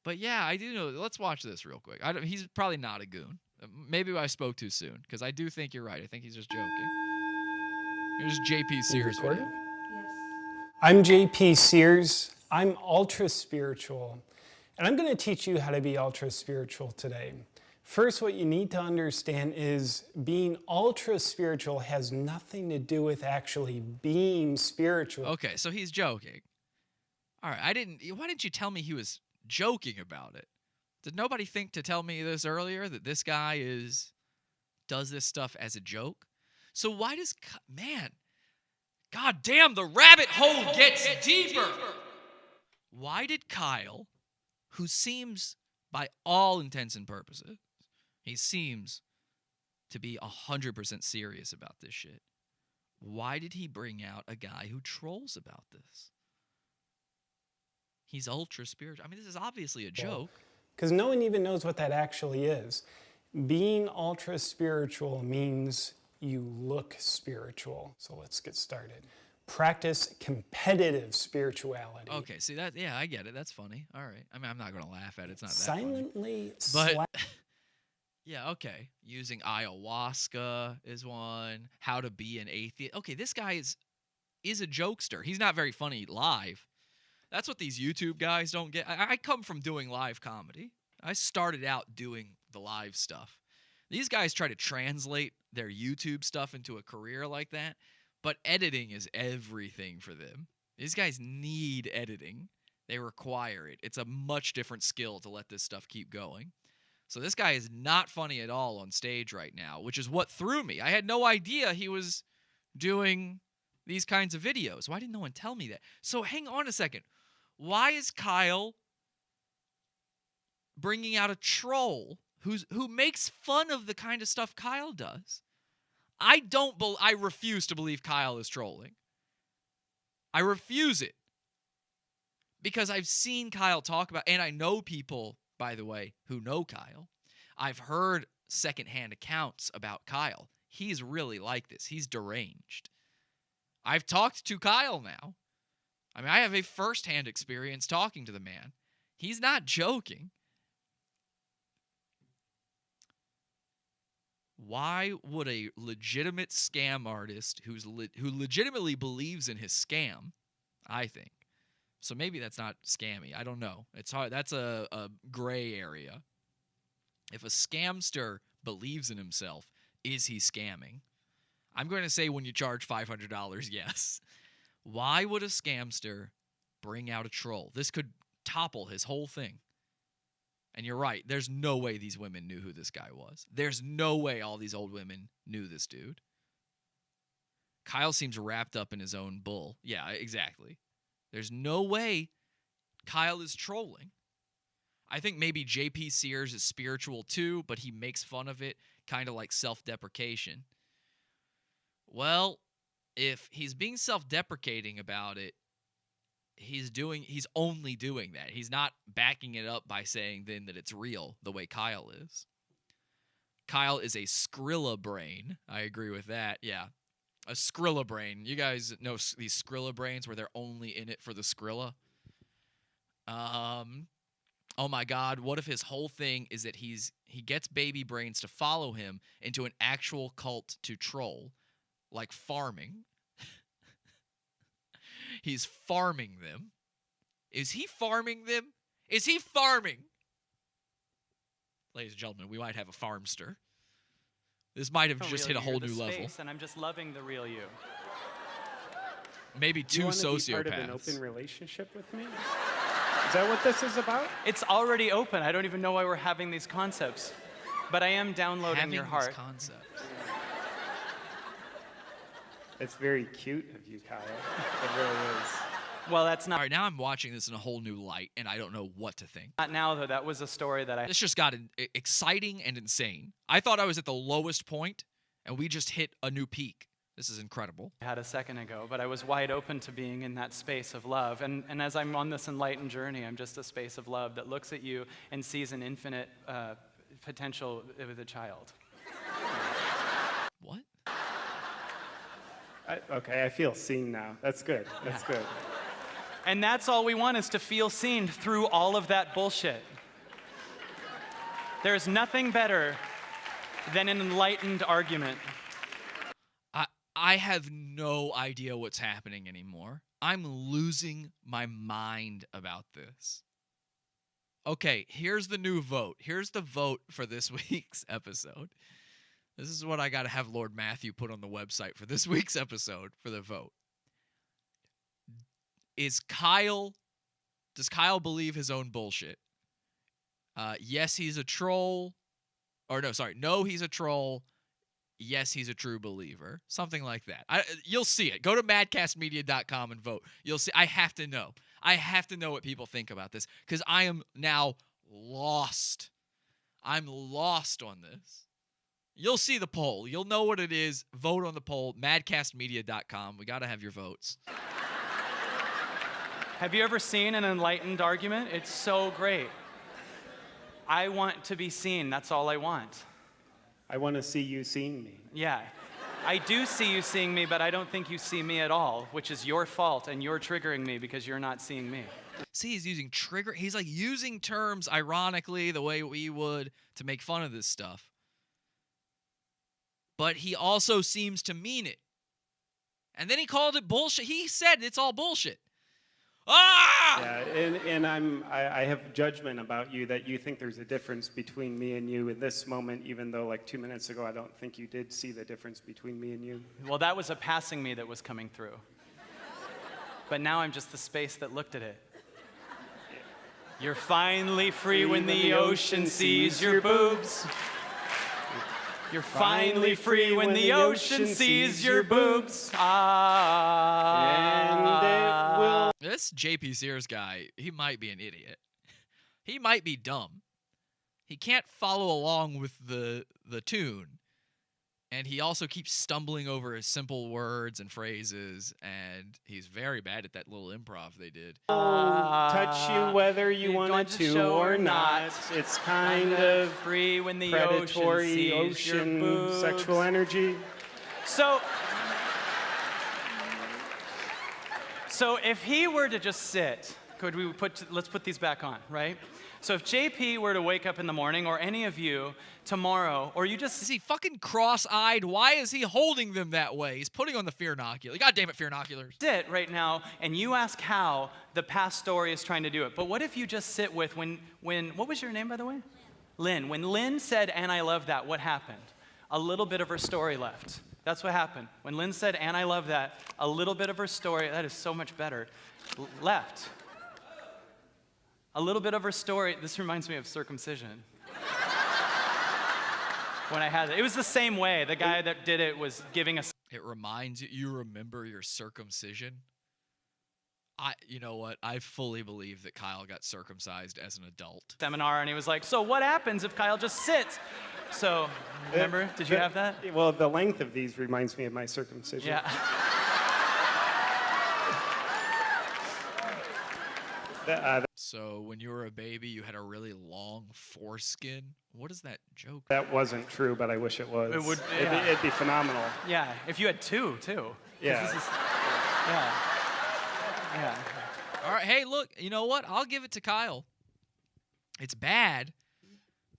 Speaker 1: But yeah, I do know... Let's watch this real quick. He's probably not a goon. Maybe I spoke too soon, because I do think you're right. I think he's just joking. Here's JP Sears.
Speaker 9: Yes. I'm JP Sears. I'm ultra spiritual, and I'm going to teach you how to be ultra spiritual today. First, what you need to understand is being ultra spiritual has nothing to do with actually being spiritual.
Speaker 1: Okay, so he's joking. All right, why didn't you tell me he was joking about it? Did nobody think to tell me this earlier, that this guy does this stuff as a joke? So why does... Man, god damn, the rabbit hole gets deeper! Why did Kyle, who seems, by all intents and purposes, he seems to be 100% serious about this shit, why did he bring out a guy who trolls about this? He's ultra spiritual. I mean, this is obviously a joke.
Speaker 9: Because no one even knows what that actually is. Being ultra spiritual means you look spiritual. So let's get started. Practice competitive spirituality.
Speaker 1: Okay, see that? Yeah, I get it. That's funny. All right. I mean, I'm not going to laugh at it. It's not that
Speaker 9: Silently
Speaker 1: funny. But yeah, okay. Using ayahuasca is one. How to be an atheist. Okay, this guy is a jokester. He's not very funny live. That's what these YouTube guys don't get. I come from doing live comedy. I started out doing the live stuff. These guys try to translate their YouTube stuff into a career like that, but editing is everything for them. These guys need editing. They require it. It's a much different skill to let this stuff keep going. So this guy is not funny at all on stage right now, which is what threw me. I had no idea he was doing these kinds of videos. Why didn't no one tell me that? So hang on a second. Why is Kyle bringing out a troll who makes fun of the kind of stuff Kyle does? I refuse to believe Kyle is trolling. I refuse it. Because I've seen Kyle talk about, and I know people, by the way, who know Kyle. I've heard secondhand accounts about Kyle. He's really like this. He's deranged. I've talked to Kyle now. I mean, I have a firsthand experience talking to the man. He's not joking. Why would a legitimate scam artist who legitimately believes in his scam, I think. So maybe that's not scammy. I don't know. It's hard. That's a gray area. If a scamster believes in himself, is he scamming? I'm going to say when you charge $500, yes. Why would a scamster bring out a troll? This could topple his whole thing. And you're right. There's no way these women knew who this guy was. There's no way all these old women knew this dude. Kyle seems wrapped up in his own bull. Yeah, exactly. There's no way Kyle is trolling. I think maybe JP Sears is spiritual too, but he makes fun of it, kind of like self-deprecation. Well, if he's being self-deprecating about it, he's only doing that. He's not backing it up by saying then that it's real the way Kyle is. Kyle is a Skrilla brain. I agree with that. Yeah. A Skrilla brain. You guys know these Skrilla brains where they're only in it for the Skrilla? Oh my God, what if his whole thing is that he gets baby brains to follow him into an actual cult to troll, like farming. He's farming them. Is he farming them? Is he farming? Ladies and gentlemen, we might have a farmster. This might have just hit a whole new level.
Speaker 5: And I'm just loving the real you.
Speaker 1: Maybe two sociopaths.
Speaker 7: You want to be part of an open relationship with me? Is that what this is about?
Speaker 5: It's already open. I don't even know why we're having these concepts. But I am downloading your heart.
Speaker 1: Concepts.
Speaker 7: It's very cute of you, Kyle. It really is.
Speaker 5: Well, that's not.
Speaker 1: All right, now I'm watching this in a whole new light, and I don't know what to think.
Speaker 5: Not now, though. That was a story that I.
Speaker 1: This just got exciting and insane. I thought I was at the lowest point, and we just hit a new peak. This is incredible.
Speaker 5: Had a second ago, but I was wide open to being in that space of love. And as I'm on this enlightened journey, I'm just a space of love that looks at you and sees an infinite potential with a child.
Speaker 1: What?
Speaker 7: Okay, I feel seen now. That's good. That's good.
Speaker 5: And that's all we want, is to feel seen through all of that bullshit. There's nothing better than an enlightened argument.
Speaker 1: I have no idea what's happening anymore. I'm losing my mind about this. Okay, here's the new vote. Here's the vote for this week's episode. This is what I got to have Lord Matthew put on the website for this week's episode for the vote. Does Kyle believe his own bullshit? Yes, he's a troll. Or no, sorry. No, he's a troll. Yes, he's a true believer. Something like that. You'll see it. Go to madcastmedia.com and vote. You'll see. I have to know. I have to know what people think about this, because I am now lost. I'm lost on this. You'll see the poll. You'll know what it is. Vote on the poll. madcastmedia.com. We got to have your votes.
Speaker 5: Have you ever seen an enlightened argument? It's so great. I want to be seen. That's all I want.
Speaker 7: I want to see you seeing me.
Speaker 5: Yeah. I do see you seeing me, but I don't think you see me at all, which is your fault, and you're triggering me because you're not seeing me.
Speaker 1: See, he's using trigger. He's like using terms ironically the way we would to make fun of this stuff. But he also seems to mean it. And then he called it bullshit. He said it's all bullshit. Ah!
Speaker 7: Yeah, and I have judgment about you that you think there's a difference between me and you in this moment, even though like 2 minutes ago I don't think you did see the difference between me and you.
Speaker 5: Well, that was a passing me that was coming through. But now I'm just the space that looked at it. You're finally free when the ocean sees your boobs. You're finally free when the ocean sees your boobs.
Speaker 7: And it will.
Speaker 1: This JP Sears guy, he might be an idiot. He might be dumb. He can't follow along with the tune. And he also keeps stumbling over his simple words and phrases, and he's very bad at that little improv they did.
Speaker 7: Touch you whether you want to or not. It's kind of
Speaker 5: free when the
Speaker 7: predatory ocean sexual energy.
Speaker 5: So if he were to just sit, let's put these back on, right? So if JP were to wake up in the morning, or any of you tomorrow, or you just...
Speaker 1: Is he fucking cross-eyed? Why is he holding them that way? He's putting on the fearnocular. God damn it, fearnoculars.
Speaker 5: Sit right now, and you ask how the past story is trying to do it. But what if you just sit with when what was your name, by the way? Lynn. When Lynn said, "And I love that," what happened? A little bit of her story left. That's what happened. When Lynn said, "And I love that," a little bit of her story, that is so much better, left. A little bit of her story, this reminds me of circumcision. When I had it. It was the same way. The guy that did it was giving us.
Speaker 1: It reminds you remember your circumcision? You know what? I fully believe that Kyle got circumcised as an adult.
Speaker 5: Seminar, and he was like, "So what happens if Kyle just sits?" So, remember? Did you have that?
Speaker 7: Well, the length of these reminds me of my circumcision.
Speaker 5: Yeah.
Speaker 1: So when you were a baby, you had a really long foreskin. What is that joke?
Speaker 7: That wasn't true, but I wish it was.
Speaker 5: It would.
Speaker 7: It'd be phenomenal.
Speaker 5: Yeah, if you had two, too.
Speaker 7: Yeah.
Speaker 5: Yeah.
Speaker 1: All right, hey, look, you know what? I'll give it to Kyle. It's bad,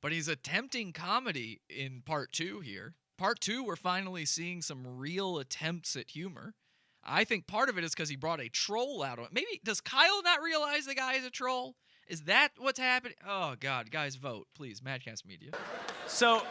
Speaker 1: but he's attempting comedy in part 2 here. Part 2, we're finally seeing some real attempts at humor. I think part of it is because he brought a troll out. Maybe, does Kyle not realize the guy is a troll? Is that what's happening? Oh, God, guys, vote, please, Madcast Media.
Speaker 5: So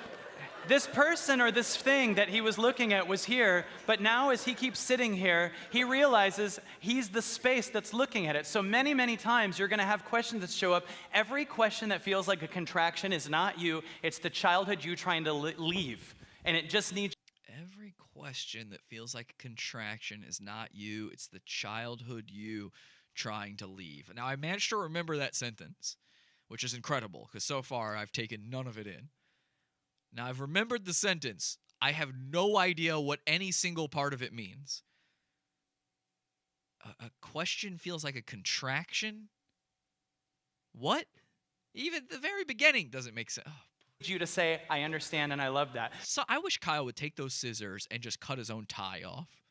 Speaker 5: this person or this thing that he was looking at was here, but now as he keeps sitting here, he realizes he's the space that's looking at it. So many, many times you're going to have questions that show up. Every question that feels like a contraction is not you. It's the childhood you trying to leave, and it just needs...
Speaker 1: Every question that feels like a contraction is not you. It's the childhood you trying to leave. Now, I managed to remember that sentence, which is incredible, because so far I've taken none of it in. Now, I've remembered the sentence. I have no idea what any single part of it means. A question feels like a contraction? What? Even the very beginning doesn't make sense. Oh.
Speaker 5: You to say, "I understand and I love that."
Speaker 1: So I wish Kyle would take those scissors and just cut his own tie off.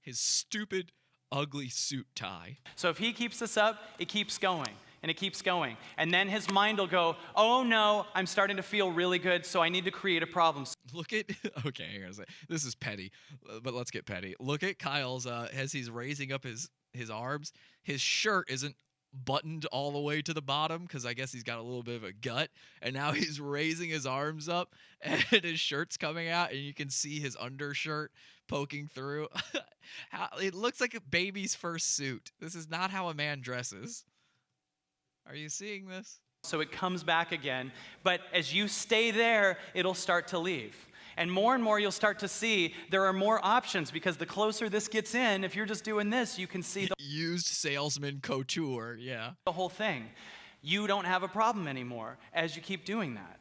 Speaker 1: His stupid, ugly suit tie.
Speaker 5: So if he keeps this up, it keeps going, and it keeps going. And then his mind will go, "Oh no, I'm starting to feel really good, so I need to create a problem."
Speaker 1: Look at, okay, hang on a second. This is petty, but let's get petty. Look at Kyle's, as he's raising up his arms, his shirt isn't buttoned all the way to the bottom because I guess he's got a little bit of a gut, and now he's raising his arms up and his shirt's coming out and you can see his undershirt poking through. It looks like a baby's first suit. This is not how a man dresses. Are you seeing this?
Speaker 5: So it comes back again, but as you stay there, it'll start to leave. And more you'll start to see there are more options, because the closer this gets in, if you're just doing this, you can see the
Speaker 1: used salesman couture, yeah.
Speaker 5: The whole thing. You don't have a problem anymore as you keep doing that.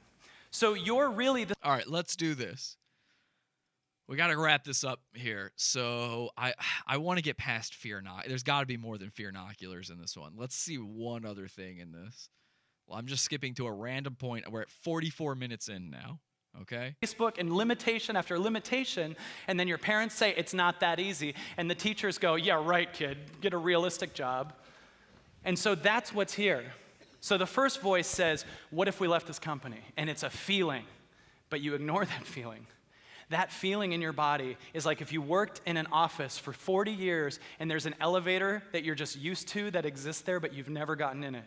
Speaker 5: So you're really the...
Speaker 1: All right, let's do this. We got to wrap this up here. So I want to get past fearnoculars. There's got to be more than fearnoculars in this one. Let's see one other thing in this. Well, I'm just skipping to a random point. We're at 44 minutes in now. Okay.
Speaker 5: Facebook and limitation after limitation, and then your parents say it's not that easy, and the teachers go, "Yeah, right, kid, get a realistic job." And so that's what's here. So the first voice says, "What if we left this company?" And it's a feeling, but you ignore that feeling. That feeling in your body is like if you worked in an office for 40 years and there's an elevator that you're just used to that exists there, but you've never gotten in it.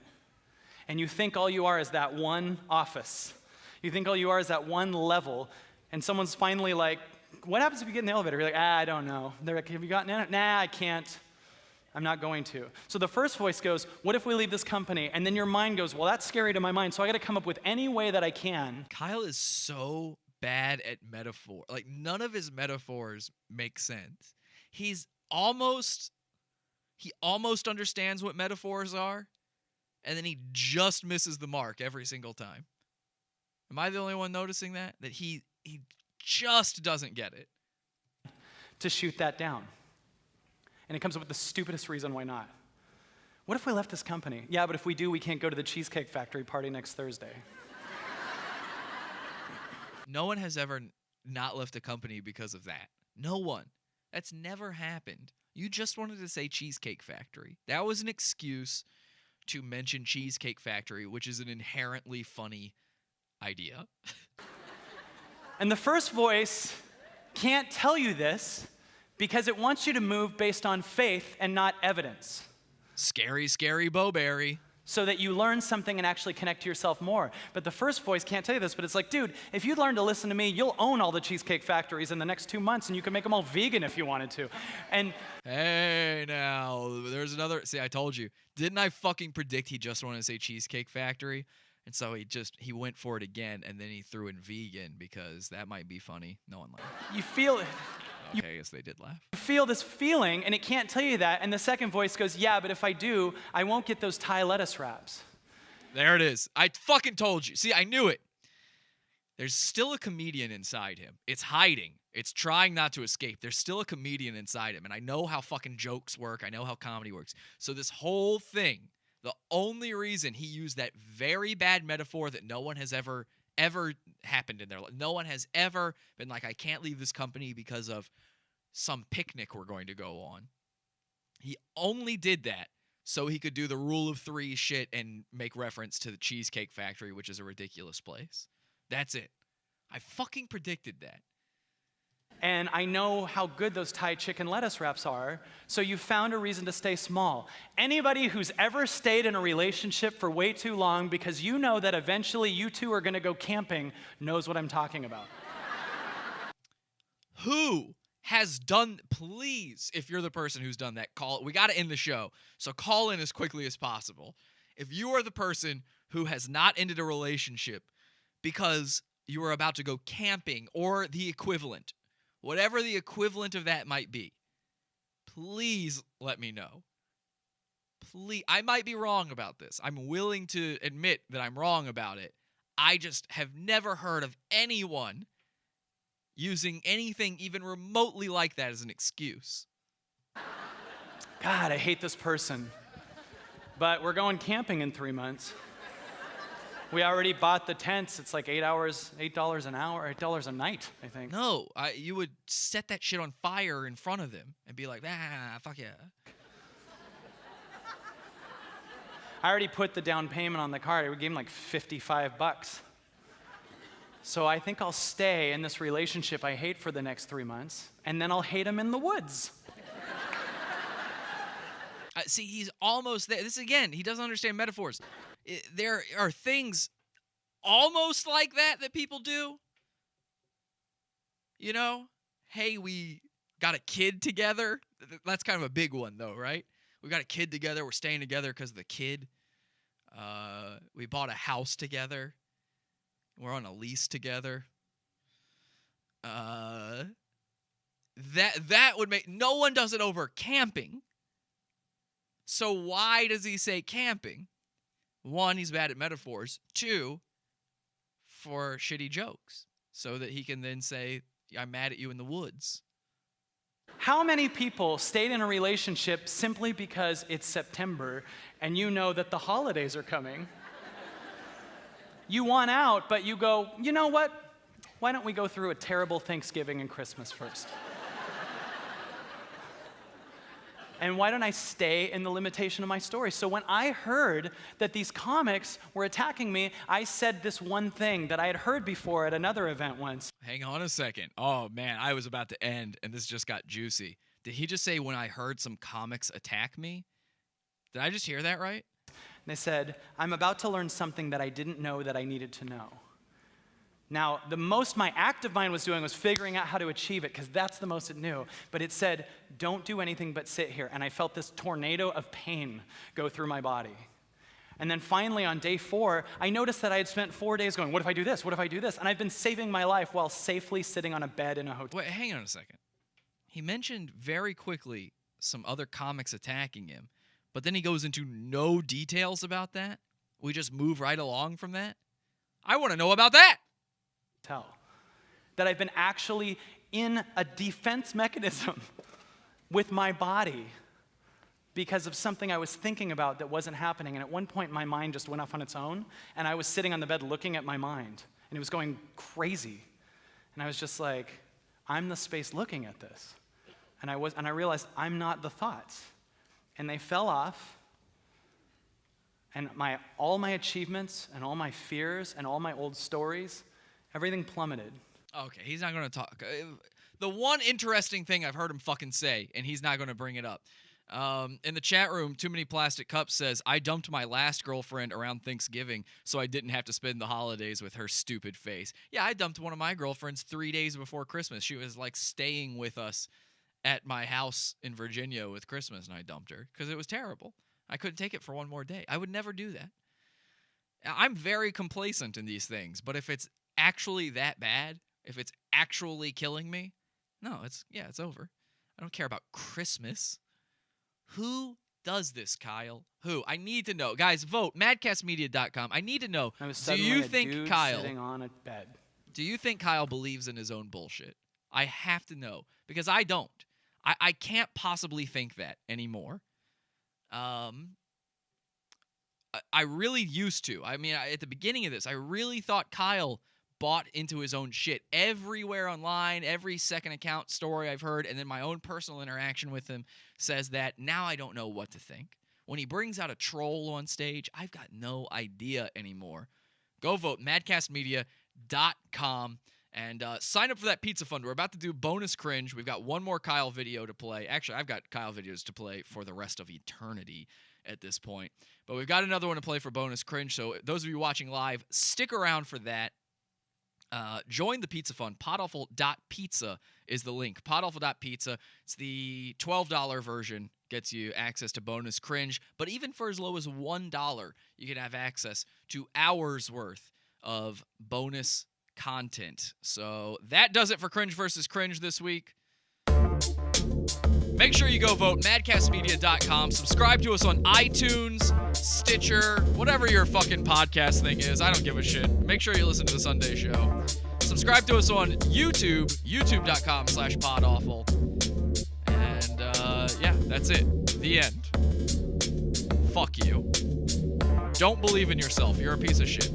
Speaker 5: And you think all you are is that one office. You think all you are is that one level, and someone's finally like, what happens if you get in the elevator? You're like, I don't know. They're like, have you gotten in it? Nah, I can't. I'm not going to. So the first voice goes, what if we leave this company? And then your mind goes, well, that's scary to my mind, so I got to come up with any way that I can.
Speaker 1: Kyle is so bad at metaphor. Like, none of his metaphors make sense. He almost understands what metaphors are, and then he just misses the mark every single time. Am I the only one noticing that? That he just doesn't get it.
Speaker 5: To shoot that down. And it comes up with the stupidest reason why not. What if we left this company? Yeah, but if we do, we can't go to the Cheesecake Factory party next Thursday.
Speaker 1: No one has ever not left a company because of that. No one. That's never happened. You just wanted to say Cheesecake Factory. That was an excuse to mention Cheesecake Factory, which is an inherently funny idea.
Speaker 5: And the first voice can't tell you this because it wants you to move based on faith and not evidence.
Speaker 1: Scary, scary Bowberry.
Speaker 5: So that you learn something and actually connect to yourself more. But the first voice can't tell you this, but it's like, dude, if you'd learn to listen to me, you'll own all the Cheesecake Factories in the next 2 months, and you can make them all vegan if you wanted to. And
Speaker 1: hey, now, there's another, see, I told you. Didn't I fucking predict he just wanted to say Cheesecake Factory? And so he went for it again, and then he threw in vegan because that might be funny. No one laughed.
Speaker 5: you feel it.
Speaker 1: Okay, I guess they did laugh.
Speaker 5: You feel this feeling, and it can't tell you that. And the second voice goes, yeah, but if I do, I won't get those Thai lettuce wraps.
Speaker 1: There it is. I fucking told you. See, I knew it. There's still a comedian inside him. It's hiding. It's trying not to escape. There's still a comedian inside him. And I know how fucking jokes work. I know how comedy works. So this whole thing, the only reason he used that very bad metaphor that no one has ever happened in their life. No one has ever been like, I can't leave this company because of some picnic we're going to go on. He only did that so he could do the rule of 3 shit and make reference to the Cheesecake Factory, which is a ridiculous place. That's it. I fucking predicted that.
Speaker 5: And I know how good those Thai chicken lettuce wraps are, so you found a reason to stay small. Anybody who's ever stayed in a relationship for way too long because you know that eventually you two are going to go camping knows what I'm talking about.
Speaker 1: Who has done, please, if you're the person who's done that, call. We got to end the show, so call in as quickly as possible. If you are the person who has not ended a relationship because you were about to go camping or the equivalent, whatever the equivalent of that might be, please let me know. Please, I might be wrong about this. I'm willing to admit that I'm wrong about it. I just have never heard of anyone using anything even remotely like that as an excuse.
Speaker 5: God, I hate this person. But we're going camping in 3 months. We already bought the tents. It's like $8 an hour, $8 a night, I think.
Speaker 1: No, you would set that shit on fire in front of them and be like, fuck yeah.
Speaker 5: I already put the down payment on the card. We gave him like $55. So I think I'll stay in this relationship I hate for the next 3 months, and then I'll hate him in the woods.
Speaker 1: See, he's almost there. This, again, he doesn't understand metaphors. There are things almost like that people do. You know? Hey, we got a kid together. That's kind of a big one, though, right? We got a kid together. We're staying together because of the kid. We bought a house together. We're on a lease together. That would make... No one does it over camping. So why does he say camping? 1, he's bad at metaphors. 2, for shitty jokes. So that he can then say, I'm mad at you in the woods.
Speaker 5: How many people stayed in a relationship simply because it's September and you know that the holidays are coming? You want out, but you go, you know what? Why don't we go through a terrible Thanksgiving and Christmas first? And why don't I stay in the limitation of my story? So when I heard that these comics were attacking me, I said this one thing that I had heard before at another event once.
Speaker 1: Hang on a second. Oh, man, I was about to end, and this just got juicy. Did he just say, when I heard some comics attack me? Did I just hear that right?
Speaker 5: They said, I'm about to learn something that I didn't know that I needed to know. Now, the most my active mind was doing was figuring out how to achieve it, because that's the most it knew. But it said, don't do anything but sit here. And I felt this tornado of pain go through my body. And then finally, on day 4, I noticed that I had spent 4 days going, what if I do this? What if I do this? And I've been saving my life while safely sitting on a bed in a hotel.
Speaker 1: Wait, hang on a second. He mentioned very quickly some other comics attacking him, but then he goes into no details about that? We just move right along from that? I want to know about that!
Speaker 5: That I've been actually in a defense mechanism with my body because of something I was thinking about that wasn't happening. And at one point, my mind just went off on its own, and I was sitting on the bed looking at my mind, and it was going crazy. And I was just like, I'm the space looking at this. And I realized I'm not the thoughts. And they fell off, and all my achievements and all my fears and all my old stories, everything plummeted.
Speaker 1: Okay, he's not going to talk. The one interesting thing I've heard him fucking say, and he's not going to bring it up. In the chat room, Too Many Plastic Cups says, I dumped my last girlfriend around Thanksgiving so I didn't have to spend the holidays with her stupid face. Yeah, I dumped one of my girlfriends 3 days before Christmas. She was like staying with us at my house in Virginia with Christmas, and I dumped her because it was terrible. I couldn't take it for one more day. I would never do that. I'm very complacent in these things, but if it's actually that bad, if it's actually killing me, no, it's over. I don't care about Christmas. Who does this, Kyle? Who? I need to know. Guys, vote. Madcastmedia.com. I need to know. Do you think Kyle
Speaker 5: sitting on a bed?
Speaker 1: Do you think Kyle believes in his own bullshit? I have to know because I don't. I can't possibly think that anymore. I really used to. I mean, at the beginning of this, I really thought Kyle bought into his own shit everywhere online, every second account story I've heard, and then my own personal interaction with him says that. Now I don't know what to think. When he brings out a troll on stage, I've got no idea anymore. Go vote, madcastmedia.com, and sign up for that pizza fund. We're about to do bonus cringe. We've got one more Kyle video to play. Actually, I've got Kyle videos to play for the rest of eternity at this point. But we've got another one to play for bonus cringe, so those of you watching live, stick around for that. Join the pizza fund. PODAWFUL.pizza is the link. PODAWFUL.pizza. It's the $12 version. Gets you access to bonus cringe. But even for as low as $1, you can have access to hours worth of bonus content. So that does it for Cringe versus Cringe this week. Make sure you go vote, madcastmedia.com. Subscribe to us on iTunes, Stitcher, whatever your fucking podcast thing is. I don't give a shit. Make sure you listen to the Sunday show. Subscribe to us on YouTube, youtube.com/PodAwful. And, yeah, that's it. The end. Fuck you. Don't believe in yourself. You're a piece of shit.